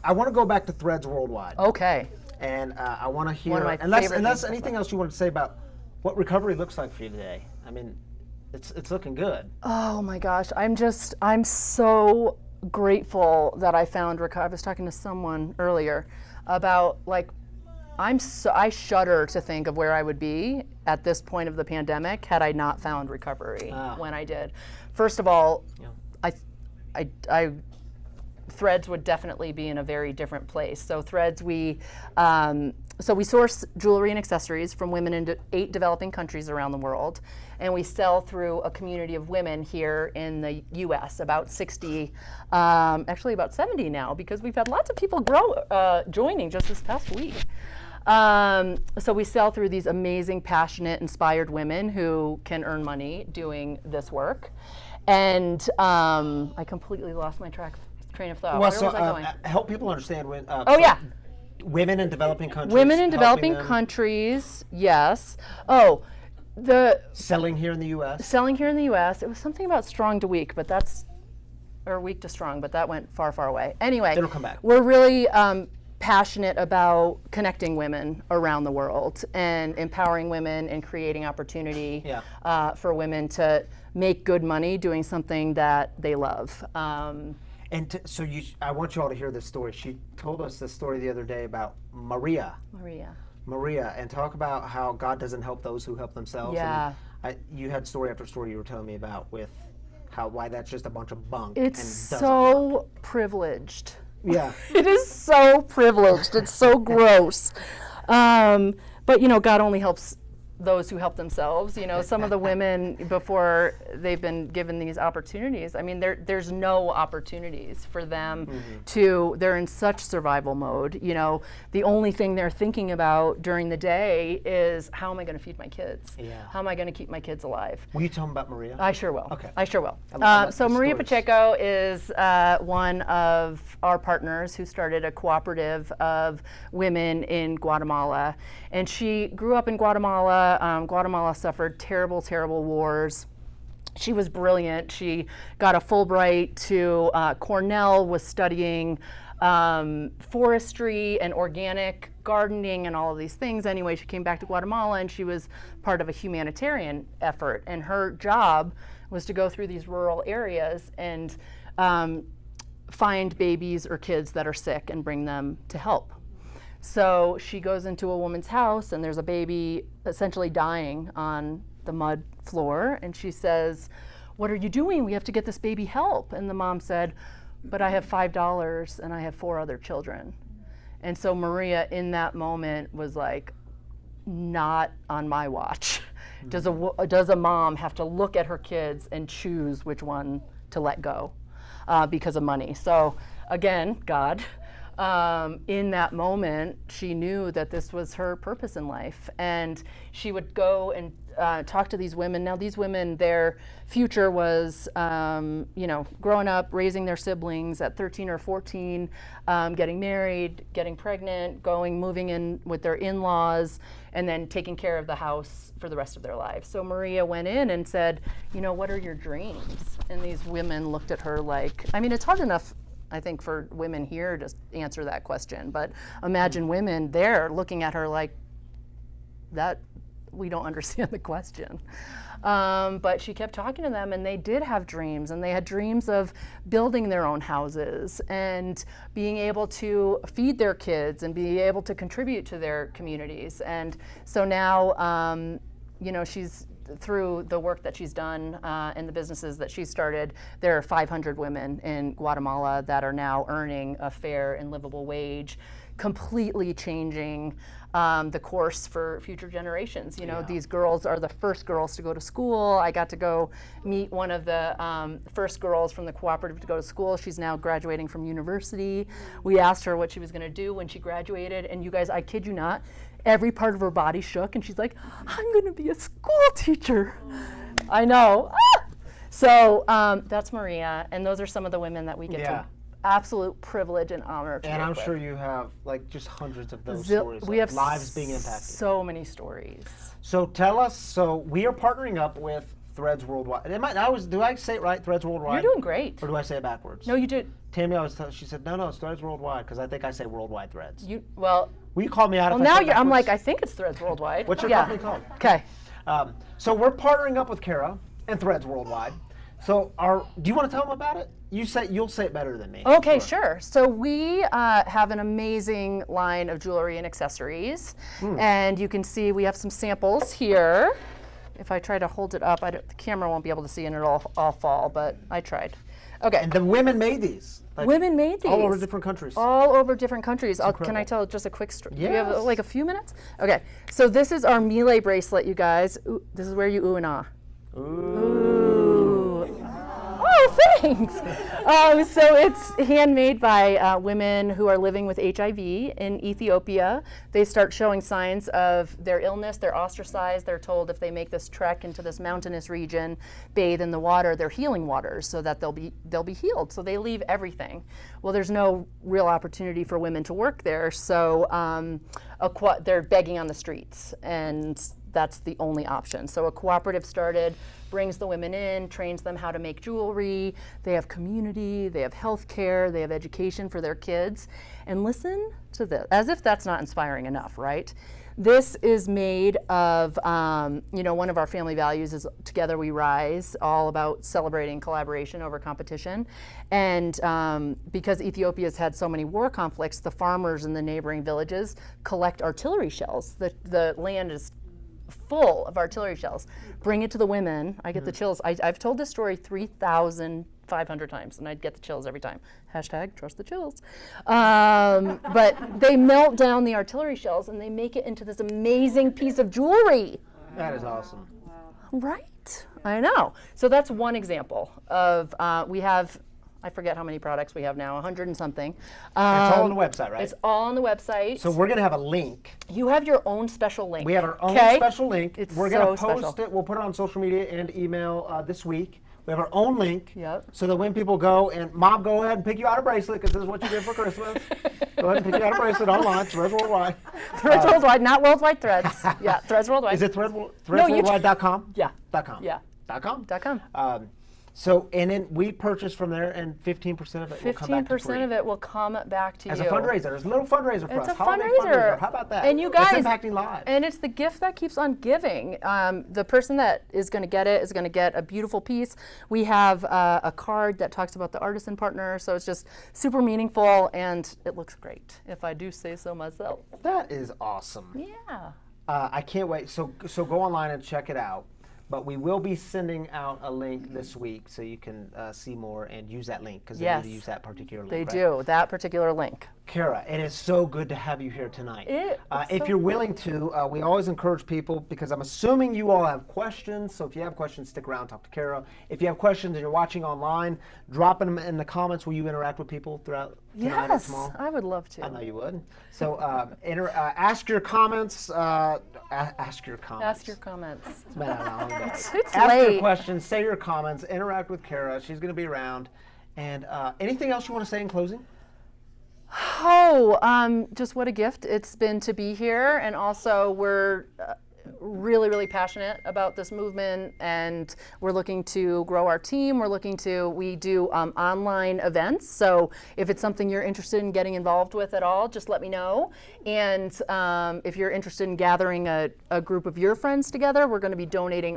I want to go back to Threads Worldwide. Okay. And I want to hear, One of my unless favorite things anything else you want to say about what recovery looks like for you today. I mean, it's looking good. Oh my gosh, I'm so grateful that I found recovery. I was talking to someone earlier. about like, I shudder to think of where I would be at this point of the pandemic had I not found recovery when I did. First of all, I Threads would definitely be in a very different place. So Threads, we source jewelry and accessories from women in 8 developing countries around the world, and we sell through a community of women here in the U.S. About 60, actually about 70 now, because we've had lots of people joining just this past week. So we sell through these amazing, passionate, inspired women who can earn money doing this work. And I completely lost my train of thought. Well, Where so was I going? help people understand when. Oh, yeah. Women in developing countries. Women in developing helping them, countries, yes. Oh, the selling here in the U.S. selling here in the U.S. It was something about strong to weak, but or weak to strong, but that went far, far away. Anyway, It'll come back. We're really passionate about connecting women around the world and empowering women and creating opportunity for women to make good money doing something that they love. And I want you all to hear this story. She told us this story the other day about Maria, and talk about how God doesn't help those who help themselves. Yeah. And you had story after story you were telling me about with why that's just a bunch of bunk. It's and so privileged. Yeah. It is so privileged. It's so gross. But God only helps those who help themselves. Some of the women, before they've been given these opportunities, I mean, there's no opportunities for them they're in such survival mode. The only thing they're thinking about during the day is, how am I going to feed my kids? Yeah. How am I going to keep my kids alive? Will you tell them about Maria? I sure will. Okay. I sure will. love So the Maria stories. Pacheco is one of our partners who started a cooperative of women in Guatemala. And she grew up in Guatemala. Guatemala suffered terrible, terrible wars. She was brilliant. She got a Fulbright to Cornell, was studying forestry and organic gardening and all of these things. Anyway, she came back to Guatemala and she was part of a humanitarian effort. And her job was to go through these rural areas and find babies or kids that are sick and bring them to help. So she goes into a woman's house and there's a baby essentially dying on the mud floor, and she says, "What are you doing? We have to get this baby help." And the mom said, "But I have $5 and I have 4 other children." And so Maria in that moment was like, not on my watch. Does a mom have to look at her kids and choose which one to let go because of money? So again, God. In that moment, she knew that this was her purpose in life, and she would go and talk to these women. Now, these women, their future was, growing up, raising their siblings at 13 or 14, getting married, getting pregnant, moving in with their in-laws, and then taking care of the house for the rest of their lives. So Maria went in and said, "What are your dreams?" And these women looked at her like, I mean, it's hard enough, I think, for women here to answer that question, but imagine women there looking at her like, that we don't understand the question. But she kept talking to them, and they did have dreams, and they had dreams of building their own houses and being able to feed their kids and be able to contribute to their communities. And so now, she's, through the work that she's done and the businesses that she started, there are 500 women in Guatemala that are now earning a fair and livable wage, completely changing the course for future generations. These girls are the first girls to go to school. I got to go meet one of the first girls from the cooperative to go to school. She's now graduating from university. We asked her what she was going to do when she graduated, and you guys, I kid you not, every part of her body shook, and she's like, "I'm going to be a school teacher." I know. So that's Maria, and those are some of the women that we get to absolute privilege and honor to And work I'm with. sure you have just hundreds of those stories. We have lives being impacted. so many stories. So tell us. So we are partnering up with Threads Worldwide. Do I say it right? Threads Worldwide. You're doing great. Or do I say it backwards? No, you did. Tammy she said, no, it's Threads Worldwide, because I think I say Worldwide Threads. Well, Will you call me out well, if I now say it I'm like, backwards? I think it's Threads Worldwide. What's your company called? Okay. So we're partnering up with Kara and Threads Worldwide. So, do you want to tell them about it? You'll say it better than me. Okay, sure. So we have an amazing line of jewelry and accessories, and you can see we have some samples here. If I try to hold it up, the camera won't be able to see, and it'll all fall. But I tried. Okay. And the women made these. Like, Women made these. all over different countries. All over different countries. Can I incredible. tell just a quick story? Do you Yes. have like a few minutes? Okay. So this is our Miele bracelet, you guys. Ooh, this is where you ooh and ah. Ooh. Oh, thanks. So it's handmade by women who are living with HIV in Ethiopia. They start showing signs of their illness. They're ostracized. They're told if they make this trek into this mountainous region, bathe in the water, they're healing waters, so that they'll be healed. So they leave everything. Well, there's no real opportunity for women to work there, so they're begging on the streets, and that's the only option. So a cooperative started, brings the women in, trains them how to make jewelry. They have community, they have health care, they have education for their kids. And listen to this, as if that's not inspiring enough, right? This is made of, one of our family values is Together We Rise, all about celebrating collaboration over competition. And because Ethiopia's had so many war conflicts, the farmers in the neighboring villages collect artillery shells. The land is full of artillery shells. Bring it to the women. I get the chills. I've told this story 3,500 times, and I'd get the chills every time. Hashtag trust the chills. But they melt down the artillery shells, and they make it into this amazing piece of jewelry. That is awesome. Right. I know. So that's one example of, we have, I forget how many products we have now, 100 and something. It's all on the website, right? It's all on the website. So we're going to have a link. You have your own special link. We have our own Okay? special link. It's We're going to so post special. it. We'll put it on social media and email this week. We have our own link. Yep. So that when people go and, Mom, go ahead and pick you out a bracelet because this is what you did for Christmas. Go ahead and pick you out a bracelet online. Threads Worldwide. Threads Worldwide, not Worldwide Threads. Yeah, Threads Worldwide. Is it threadsworldwide.com? Yeah. .com. Yeah. .com? .com. So, and then we purchase from there, and 15% of it will come back to free. 15% of it will come back to As you. a fundraiser. There's a little fundraiser for It's us. a Holiday fundraiser. How about that? And you guys, it's impacting lives. And it's the gift that keeps on giving. The person that is going to get it is going to get a beautiful piece. We have a card that talks about the artisan partner, so it's just super meaningful, and it looks great, if I do say so myself. That is awesome. Yeah. I can't wait. So go online and check it out. But we will be sending out a link this week so you can see more and use that link because they Yes. need to use that particular link. They right? do, that particular link. Kara, it is so good to have you here tonight. It's If so you're willing to, we always encourage people because I'm assuming you all have questions. So if you have questions, stick around, talk to Kara. If you have questions and you're watching online, drop them in the comments. Will you interact with people throughout tonight or Yes, tomorrow? I would love to. I know you would. So ask your comments. Ask your comments. Ask your comments. It's been a long day. It's Ask your late. questions, say your comments, interact with Kara. She's going to be around. And anything else you want to say in closing? Oh, just what a gift it's been to be here. And also, we're really, really passionate about this movement, and we're looking to grow our team. We do online events. So if it's something you're interested in getting involved with at all, just let me know. And if you're interested in gathering a group of your friends together, we're going to be donating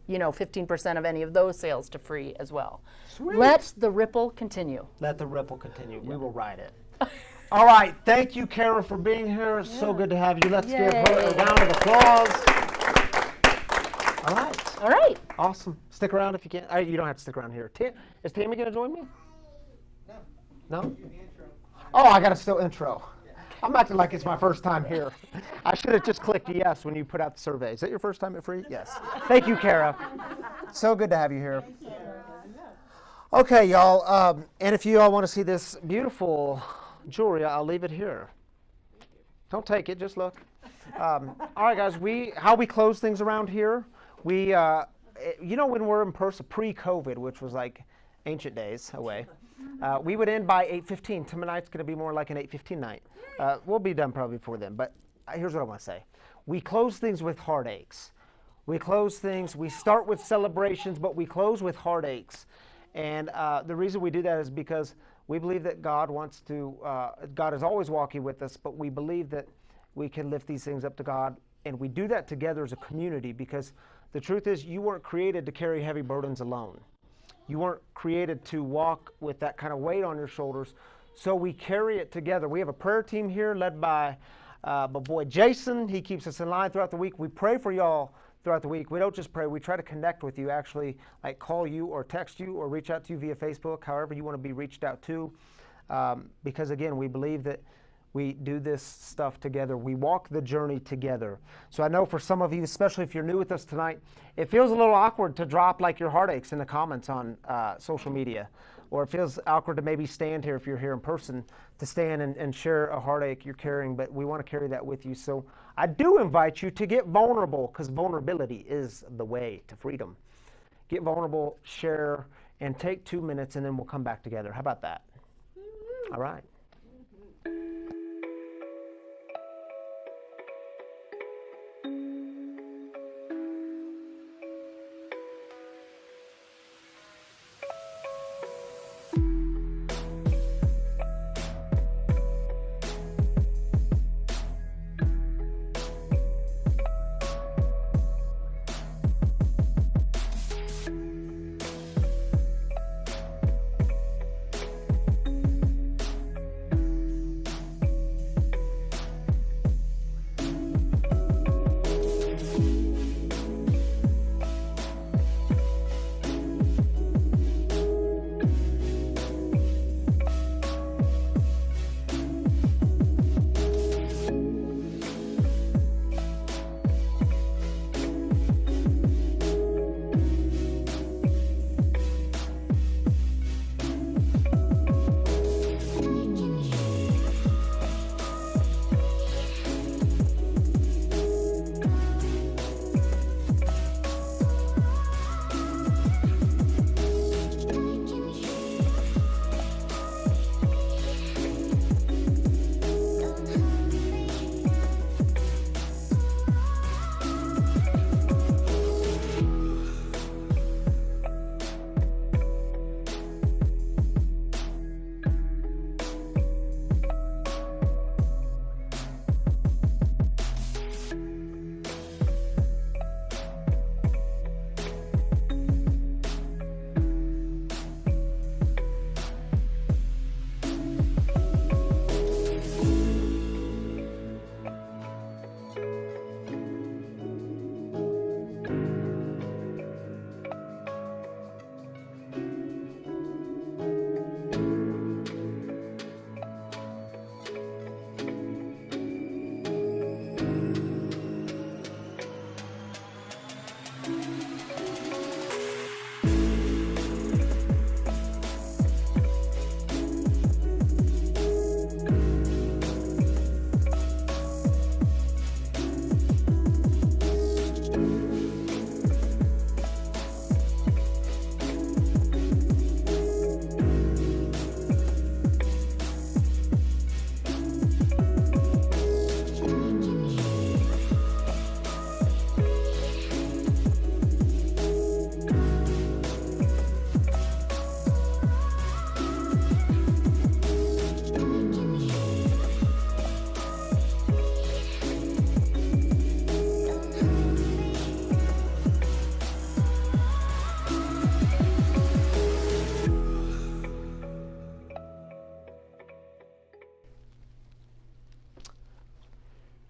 15% of any of those sales to free as well. Sweet. Let the ripple continue. Let the ripple continue. We will ride it. All right. Thank you, Kara, for being here. It's so good to have you. Let's give her a Yay. round of applause. All right. All right. Awesome. Stick around if you can. You don't have to stick around here. Is Tammy going to join me? No? Oh, I got to still intro. I'm acting like it's my first time here. I should have just clicked yes when you put out the survey. Is that your first time at Free? Yes. Thank you, Kara. So good to have you here. Okay, y'all. And if you all want to see this beautiful jewelry, I'll leave it here. Don't take it, just look. All right, guys. How we close things around here? We, when we're in person pre-COVID, which was like ancient days away, we would end by 8:15. Tonight's going to be more like an 8:15 night. We'll be done probably before then. But here's what I want to say: we close things with heartaches. We start with celebrations, but we close with heartaches. And the reason we do that is because we believe that God is always walking with us, but we believe that we can lift these things up to God. And we do that together as a community because the truth is you weren't created to carry heavy burdens alone. You weren't created to walk with that kind of weight on your shoulders. So we carry it together. We have a prayer team here led by my boy Jason. He keeps us in line throughout the week. We pray for y'all throughout the week. We don't just pray, we try to connect with you, actually, like call you or text you or reach out to you via Facebook, however you want to be reached out to. Because again, we believe that we do this stuff together. We walk the journey together. So I know for some of you, especially if you're new with us tonight, it feels a little awkward to drop like your heartaches in the comments on social media. Or it feels awkward to maybe stand here if you're here in person, to stand and share a heartache you're carrying, but we want to carry that with you. So I do invite you to get vulnerable, because vulnerability is the way to freedom. Get vulnerable, share, and take 2 minutes, and then we'll come back together. How about that? All right.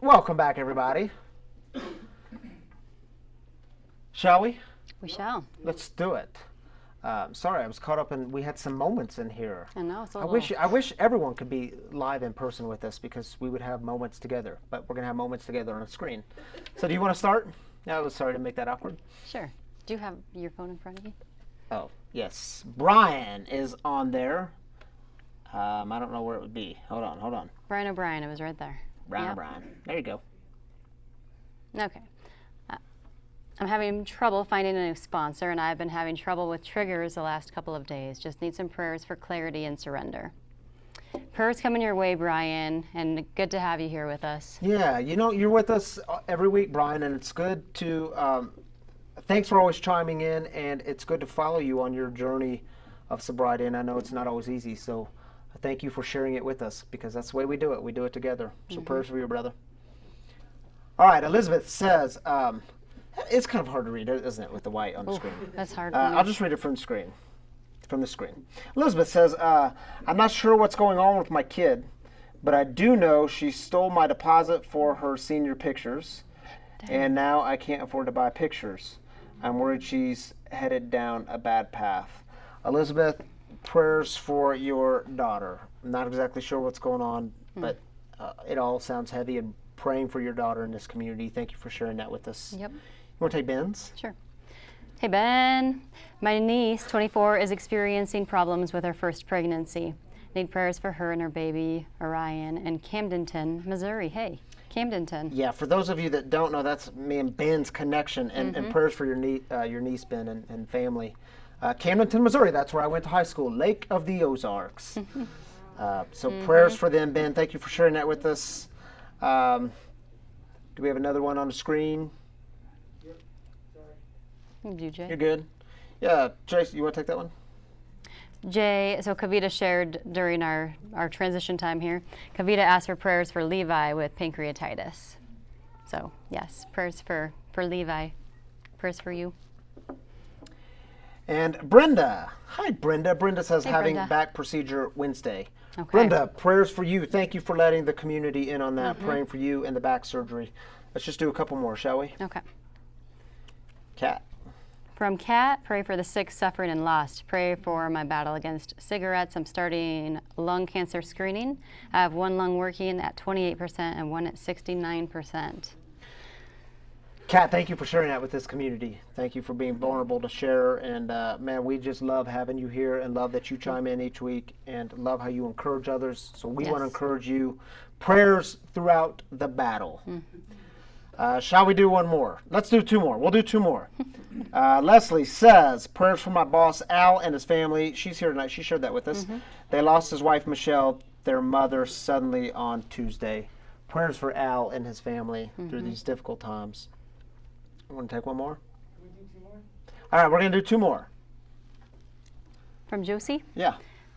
Welcome back, everybody. Shall we? We shall. Let's do it. Sorry, I was caught up in, we had some moments in here. I know, it's a I little... wish everyone could be live in person with us, because we would have moments together, but we're going to have moments together on a screen. So do you want to start? I was sorry to make that awkward. Sure. Do you have your phone in front of you? Oh, yes. Brian is on there. I don't know where it would be. Hold on. Brian O'Brien, it was right there. Yep. Brian. There you go. Okay. I'm having trouble finding a new sponsor, and I've been having trouble with triggers the last couple of days. Just need some prayers for clarity and surrender. Prayers coming your way, Brian, and good to have you here with us. Yeah, you know, you're with us every week, Brian, and it's good to, thanks for always chiming in, and it's good to follow you on your journey of sobriety, and I know it's not always easy, so thank you for sharing it with us, because that's the way we do it. We do it together. So prayers for you, brother. All right, Elizabeth says, it's kind of hard to read, isn't it, with the white on the screen? That's hard. I'll just read it from the screen. from the screen. Elizabeth says, I'm not sure what's going on with my kid, but I do know she stole my deposit for her senior pictures, and now I can't afford to buy pictures. I'm worried she's headed down a bad path. Elizabeth, prayers for your daughter. I'm not exactly sure what's going on, but it all sounds heavy, and praying for your daughter in this community. Thank you for sharing that with us. Yep. You want to take Ben's? Sure. Hey, Ben. My niece, 24, is experiencing problems with her first pregnancy. Need prayers for her and her baby, Orion, in Camdenton, Missouri. Hey, Camdenton. Yeah, for those of you that don't know, that's me and Ben's connection, and prayers for your niece, Ben, and family. Camdenton, Missouri, that's where I went to high school, Lake of the Ozarks. So prayers for them, Ben. Thank you for sharing that with us. Do we have another one on the screen? You, Jay. You're good. Yeah, Jason, you want to take that one? Jay, so Kavita shared during our transition time here, Kavita asked for prayers for Levi with pancreatitis. So, yes, prayers for Levi. Prayers for you. And Brenda. Hi, Brenda. Brenda says Hey, having Brenda. back procedure Wednesday. Okay. Brenda, prayers for you. Thank you for letting the community in on that, praying for you and the back surgery. Let's just do a couple more, shall we? Okay. Kat. From Kat, pray for the sick, suffering, and lost. Pray for my battle against cigarettes. I'm starting lung cancer screening. I have one lung working at 28% and one at 69%. Kat, thank you for sharing that with this community. Thank you for being vulnerable to share. And man, we just love having you here and love that you chime in each week and love how you encourage others. So we want to Yes. encourage you. Prayers throughout the battle. Shall we do one more? Let's do two more. We'll do two more. Leslie says, prayers for my boss, Al, and his family. She's here tonight. She shared that with us. They lost his wife, Michelle, their mother, suddenly on Tuesday. Prayers for Al and his family through these difficult times. Want to take one more? Can we do 2 more? All right, we're going to do two more. From Josie, Yeah.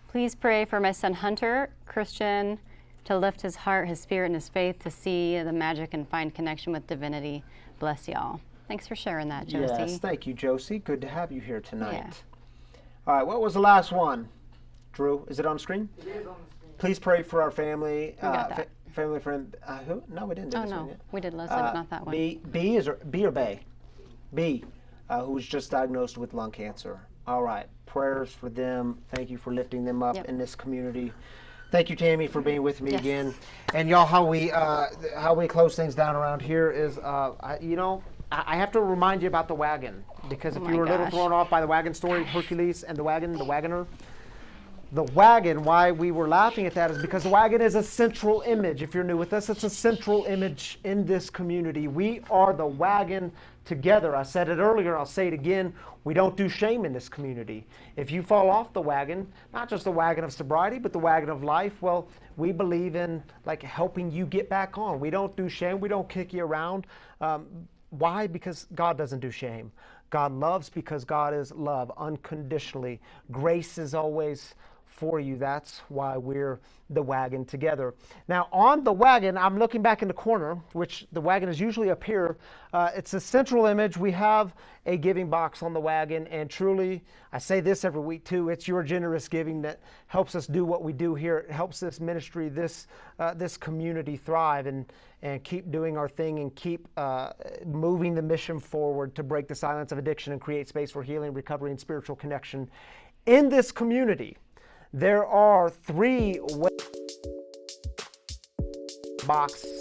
please pray for my son Hunter, Christian, to lift his heart, his spirit, and his faith to see the magic and find connection with divinity. Bless y'all. Thanks for sharing that, Josie. Yes, thank you, Josie. Good to have you here tonight. Yeah. All right, what was the last one? Drew, is it on screen? It is on the screen. Please pray for our family. got that. Family friend. Who? No, we didn't do Oh, this one no. yet. We did Leslie, but not that one. B or Bay? B, who was just diagnosed with lung cancer. All right, prayers for them. Thank you for lifting them up Yep. in this community. Thank you, Tammy, for being with me Yes. again. And y'all, how we close things down around here is, I have to remind you about the wagon, because if Oh you my were a little gosh. thrown off by the wagon story, Hercules and the wagoner. The wagon, why we were laughing at that is because the wagon is a central image. If you're new with us, it's a central image in this community. We are the wagon together. I said it earlier, I'll say it again. We don't do shame in this community. If you fall off the wagon, not just the wagon of sobriety, but the wagon of life, well, we believe in like helping you get back on. We don't do shame. We don't kick you around. Why? Because God doesn't do shame. God loves because God is love unconditionally. Grace is always for you. That's why we're the wagon together. Now on the wagon, I'm looking back in the corner, which the wagon is usually up here. It's a central image. We have a giving box on the wagon, and truly, I say this every week too, it's your generous giving that helps us do what we do here. It helps this ministry, this community thrive and keep doing our thing and keep moving the mission forward to break the silence of addiction and create space for healing, recovery, and spiritual connection. In this community, there are 3 boxes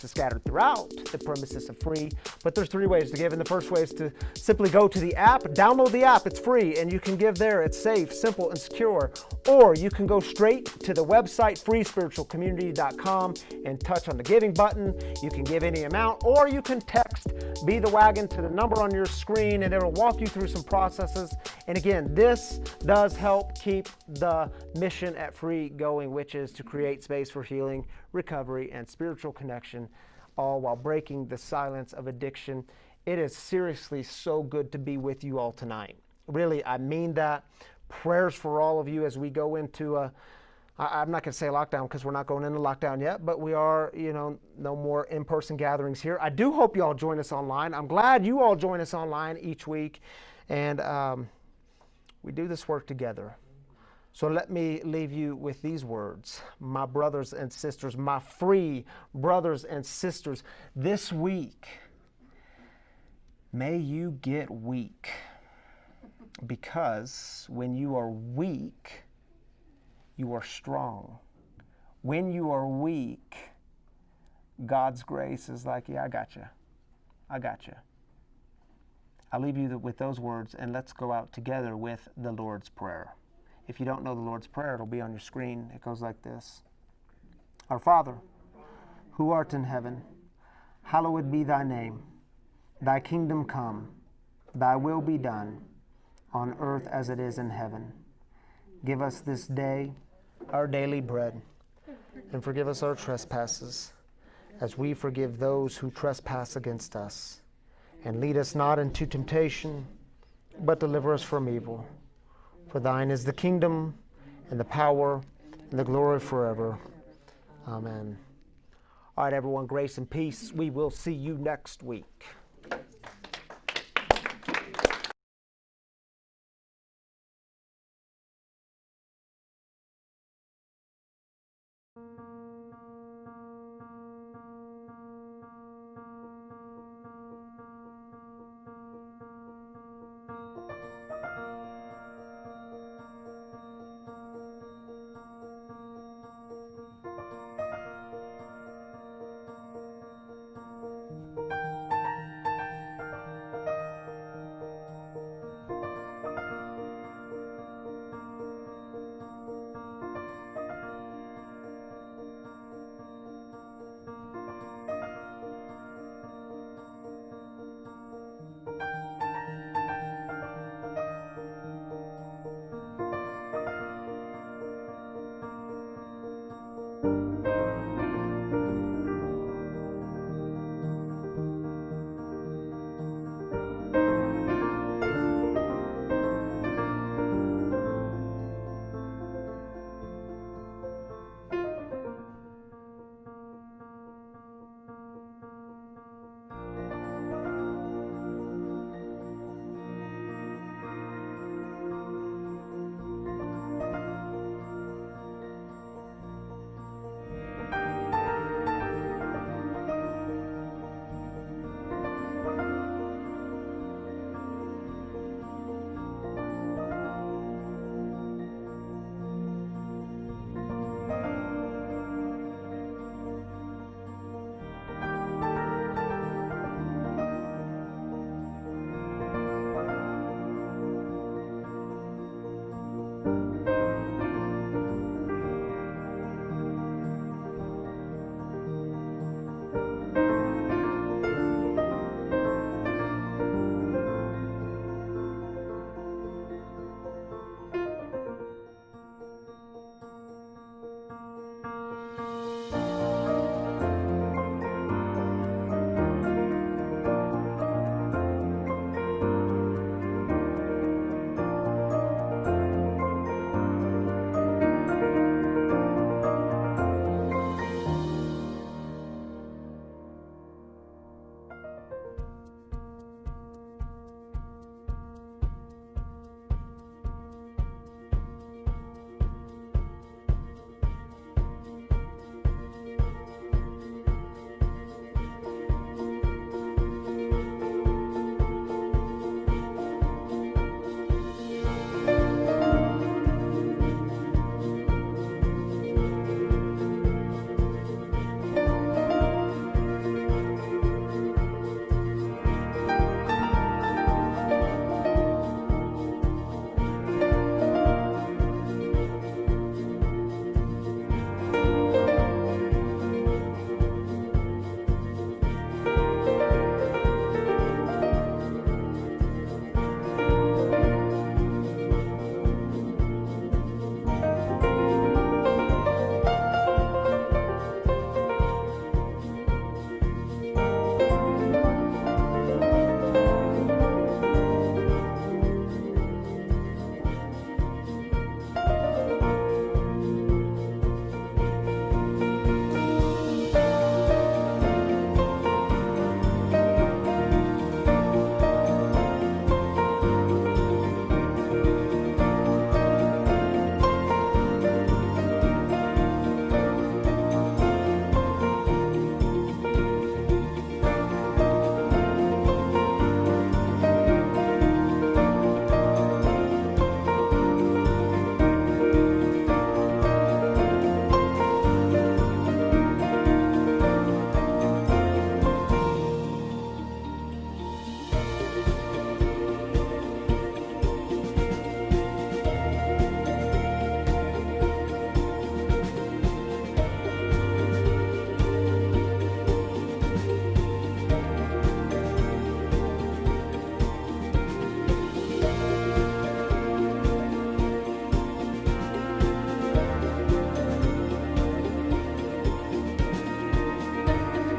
scattered throughout the premises are free, but there's 3 ways to give, and the first way is to simply go to the app, download the app, it's free, and you can give there. It's safe, simple, and secure. Or you can go straight to the website, freespiritualcommunity.com, and touch on the giving button. You can give any amount, or you can text Be the Wagon to the number on your screen, and it'll walk you through some processes. And again, this does help keep the mission at Free going, which is to create space for healing, recovery, and spiritual connection, all while breaking the silence of addiction. It is seriously so good to be with you all tonight. Really, I mean that. Prayers for all of you as we go into I'm not going to say lockdown because we're not going into lockdown yet, but we are, no more in-person gatherings here. I do hope you all join us online. I'm glad you all join us online each week. And We do this work together. So let me leave you with these words. My brothers and sisters, my free brothers and sisters, this week, may you get weak. Because when you are weak, you are strong. When you are weak, God's grace is like, yeah, I got you. I got you. I'll leave you with those words, and let's go out together with the Lord's Prayer. If you don't know the Lord's Prayer, it'll be on your screen. It goes like this. Our Father, who art in heaven, hallowed be thy name. Thy kingdom come, thy will be done, on earth as it is in heaven. Give us this day our daily bread, and forgive us our trespasses, as we forgive those who trespass against us. And lead us not into temptation, but deliver us from evil. For thine is the kingdom, and the power, and the glory forever. Amen. All right, everyone, grace and peace. We will see you next week.